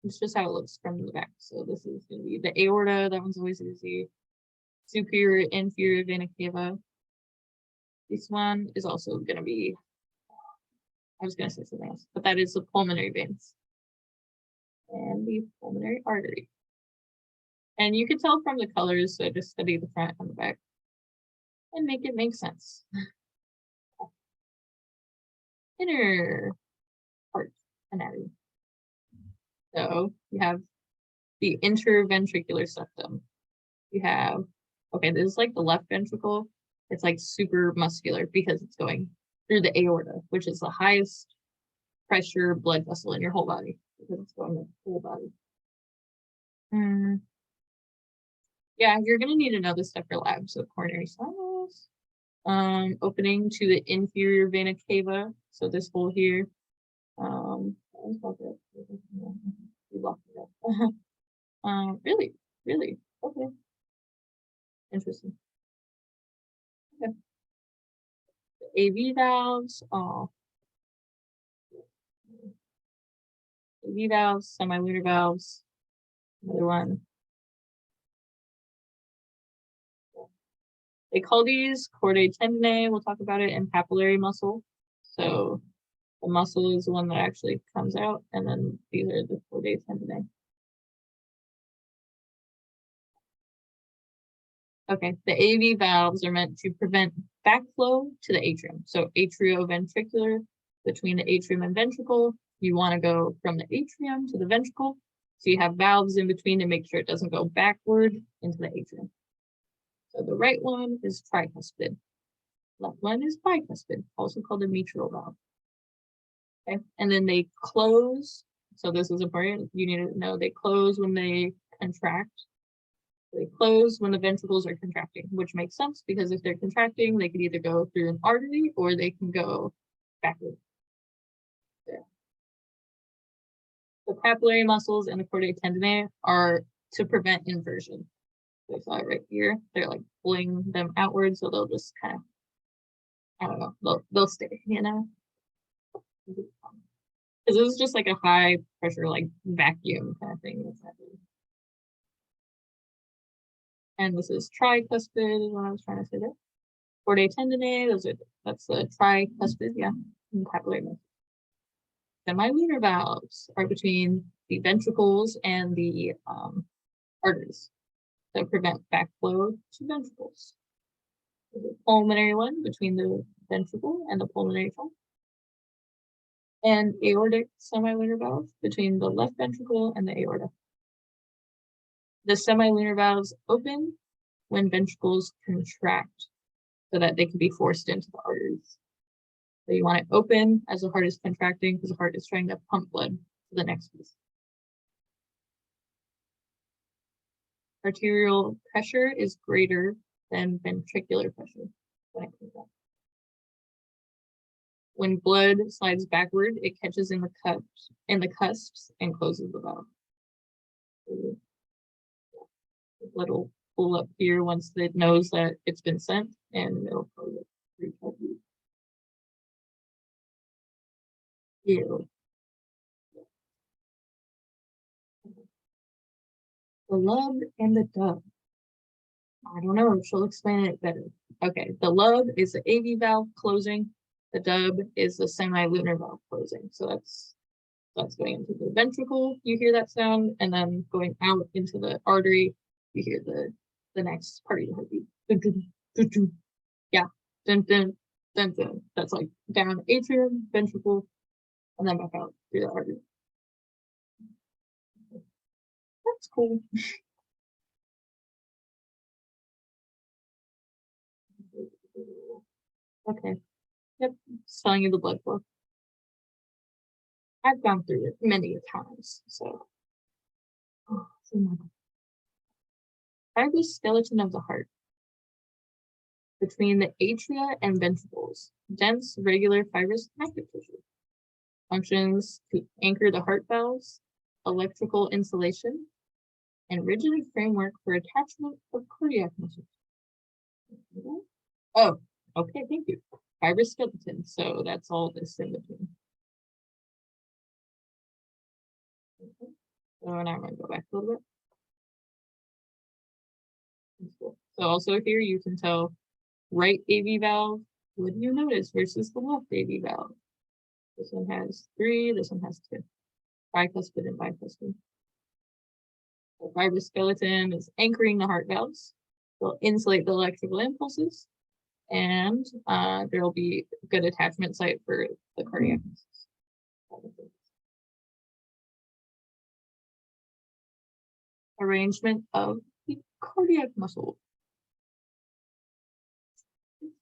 it's just how it looks from the back. So this is gonna be the aorta. That one's always easy. Superior inferior vena cava. This one is also gonna be, I was gonna say something else, but that is the pulmonary veins and the pulmonary artery. And you can tell from the colors, so just study the front and the back and make it make sense. Inner heart anatomy. So you have the interventricular septum. You have, okay, this is like the left ventricle. It's like super muscular because it's going through the aorta, which is the highest pressure blood vessel in your whole body because it's going in the whole body. Yeah, you're gonna need to know this stuff for lab. So coronary sinus, opening to the inferior vena cava. So this hole here. Really, okay, interesting. Okay. The AV valves. Oh, AV valves, semilunar valves. Another one. They call these chordae tendineae. We'll talk about it in papillary muscle. So the muscle is the one that actually comes out, and then these are the chordae tendineae. Okay, the AV valves are meant to prevent backflow to the atrium. So atrioventricular, between the atrium and ventricle, you want to go from the atrium to the ventricle. So you have valves in between to make sure it doesn't go backward into the atrium. So the right one is tricuspid. Left one is bicuspid, also called a mitral valve. Okay, and then they close. So this is important. You need to know they close when they contract. They close when the ventricles are contracting, which makes sense because if they're contracting, they could either go through an artery or they can go backward. There. The papillary muscles and the chordae tendineae are to prevent inversion. I saw it right here. They're like pulling them outward, so they'll just kind of, I don't know, they'll stay, you know? Because this is just like a high pressure, like vacuum kind of thing that's happening. And this is tricuspid, is what I was trying to say there. Chordae tendineae, that's the tricuspid, yeah, and papillary muscles. Semilunar valves are between the ventricles and the arteries that prevent backflow to ventricles. There's a pulmonary one between the ventricle and the pulmonary trunk. And aortic semilunar valve between the left ventricle and the aorta. The semilunar valves open when ventricles contract so that they can be forced into the arteries. So you want it open as the heart is contracting because the heart is trying to pump blood to the next piece. Arterial pressure is greater than ventricular pressure when it comes up. When blood slides backward, it catches in the cusps and closes the valve. So, the blood will pull up here once it knows that it's been sent, and it'll close it. Here. The lub and the dub. I don't know, she'll explain it better. Okay, the lub is the AV valve closing. The dub is the semilunar valve closing. So that's going into the ventricle, you hear that sound, and then going out into the artery, you hear the next part of your heartbeat. Yeah, dun, dun, dun, dun. That's like down atrium, ventricle, and then back out through the artery. That's cool. Okay. Yep. It's telling you the blood flow. I've gone through it many times, so. Oh, fibrous skeleton of the heart. Between the atria and ventricles, dense, regular fibrous connective tissue. Functions to anchor the heart valves, electrical insulation, and rigid framework for attachment of cardiac muscles. Oh, okay, thank you. Fibrous skeleton, so that's all this in between. Okay. So now I'm going to go back a little bit. So also here you can tell right AV valve, what do you notice versus the left AV valve? This one has 3, this one has 2. Tricuspid and bicuspid. The fibrous skeleton is anchoring the heart valves. They'll insulate the electrical impulses, and there will be a good attachment site for the cardiac muscles. Arrangement of the cardiac muscle.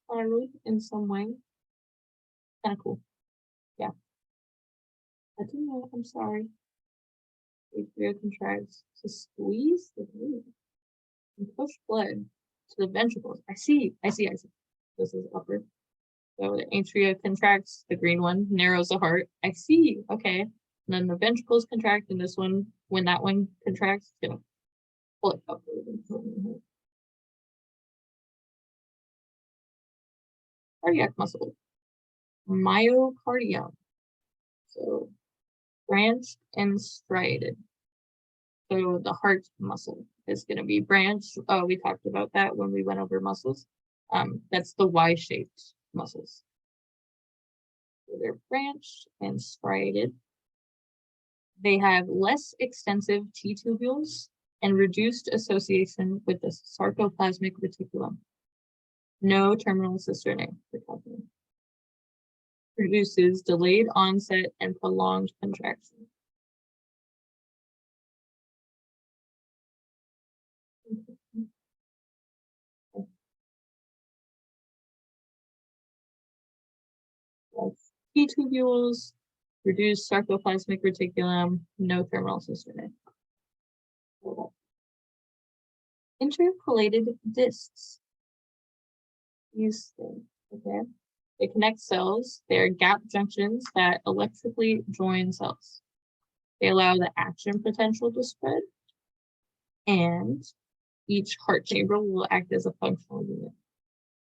Spirally in some way. Kind of cool. Yeah. I do know, I'm sorry. Atria contracts to squeeze the glue and push blood to the ventricles. I see. This is upper. So the atria contracts, the green one narrows the heart. I see. Okay. And then the ventricles contract, and this one, when that one contracts, it's gonna pull it upward. Cardiac muscle. Myocardium. So branched and striated. So the heart muscle is going to be branched. We talked about that when we went over muscles. That's the Y-shaped muscles. So they're branched and striated. They have less extensive T-tubules and reduced association with the sarcoplasmic reticulum. No terminal cisternae. Produces delayed onset and prolonged contraction. T-tubules, reduced sarcoplasmic reticulum, no terminal cisternae. Intercalated discs. These things, okay? They connect cells. They're gap junctions that electrically join cells. They allow the action potential to spread, and each heart chamber will act as a functional unit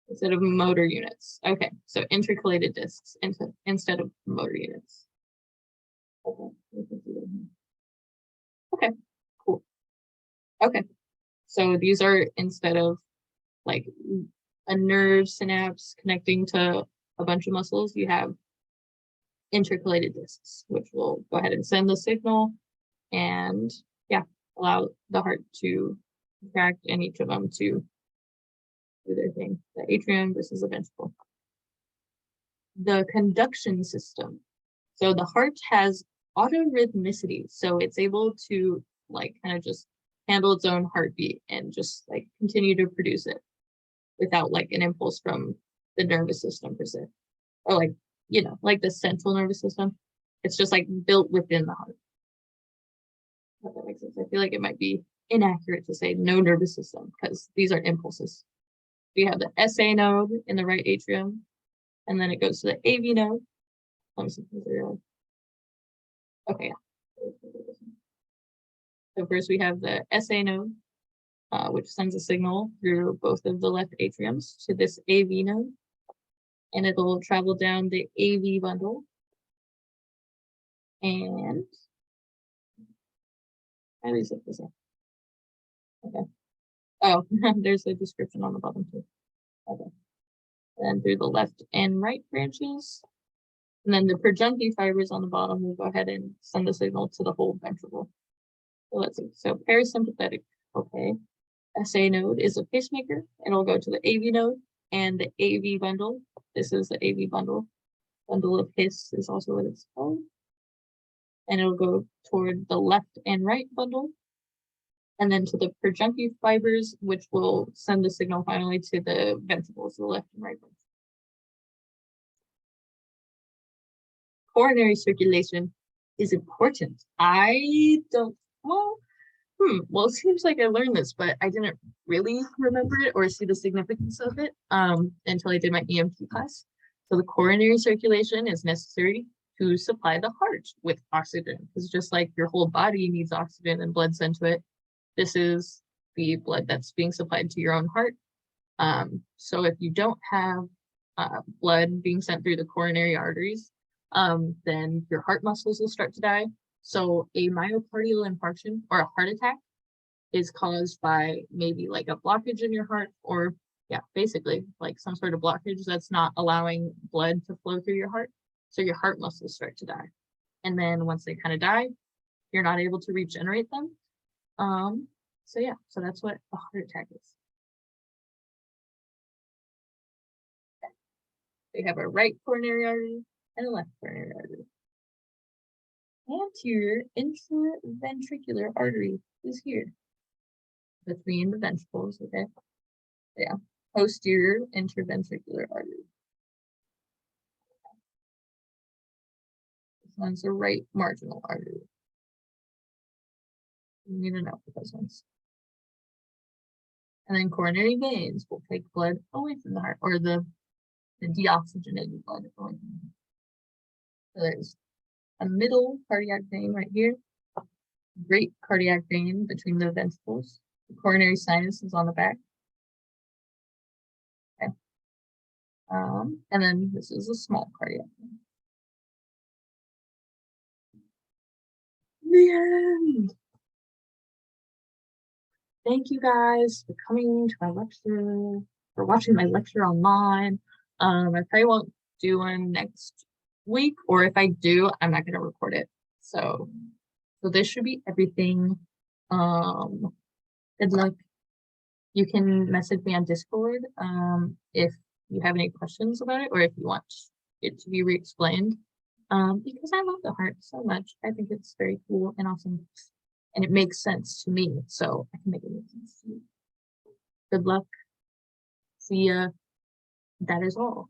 instead of motor units. Okay, so intercalated discs instead of motor units. Okay, cool. Okay, so these are instead of like a nerve synapse connecting to a bunch of muscles, you have intercalated discs, which will go ahead and send the signal and yeah, allow the heart to contract and each of them to do their thing. The atrium versus the ventricle. The conduction system. So the heart has autorhythmicity, so it's able to like kind of just handle its own heartbeat and just like continue to produce it without like an impulse from the nervous system per se, or like, you know, like the central nervous system. It's just like built within the heart. If that makes sense. I feel like it might be inaccurate to say no nervous system because these are impulses. We have the SA node in the right atrium, and then it goes to the AV node. Let me see. Okay, yeah. So first we have the SA node, which sends a signal through both of the left atriums to this AV node, and it'll travel down the AV bundle. And at least it this up. Okay. Oh, there's a description on the bottom too. Okay. And through the left and right branches. And then the Purkinje fibers on the bottom will go ahead and send the signal to the whole ventricle. So let's see. So parasympathetic, okay. SA node is a pacemaker. It'll go to the AV node and the AV bundle. This is the AV bundle. Bundle of His is also what it's called. And it'll go toward the left and right bundle. And then to the Purkinje fibers, which will send the signal finally to the ventricles, the left and right bundle. Coronary circulation is important. I don't, well, it seems like I learned this, but I didn't really remember it or see the significance of it until I did my EMT class. So the coronary circulation is necessary to supply the heart with oxygen, because just like your whole body needs oxygen and blood sent to it, this is the blood that's being supplied to your own heart. So if you don't have blood being sent through the coronary arteries, then your heart muscles will start to die. So a myocardial infarction or a heart attack is caused by maybe like a blockage in your heart, or yeah, basically like some sort of blockage that's not allowing blood to flow through your heart. So your heart muscles start to die. And then once they kind of die, you're not able to regenerate them. So yeah, so that's what a heart attack is. Okay. They have a right coronary artery and a left coronary artery. Anterior intraventricular artery is here between the ventricles, okay? Yeah, posterior interventricular artery. This one's a right marginal artery. You need to know for those ones. And then coronary veins will take blood away from the heart, or the deoxygenated blood away from the heart. So there's a middle cardiac vein right here, great cardiac vein between the ventricles. The coronary sinus is on the back. Okay. And then this is a small cardiac vein. The end. Thank you guys for coming to my lecture, for watching my lecture online. I probably won't do one next week, or if I do, I'm not going to record it. So this should be everything. Good luck. You can message me on Discord if you have any questions about it, or if you want it to be re-explained. Because I love the heart so much. I think it's very cool and awesome. And it makes sense to me, so I can make it make sense to you. Good luck. See ya. That is all.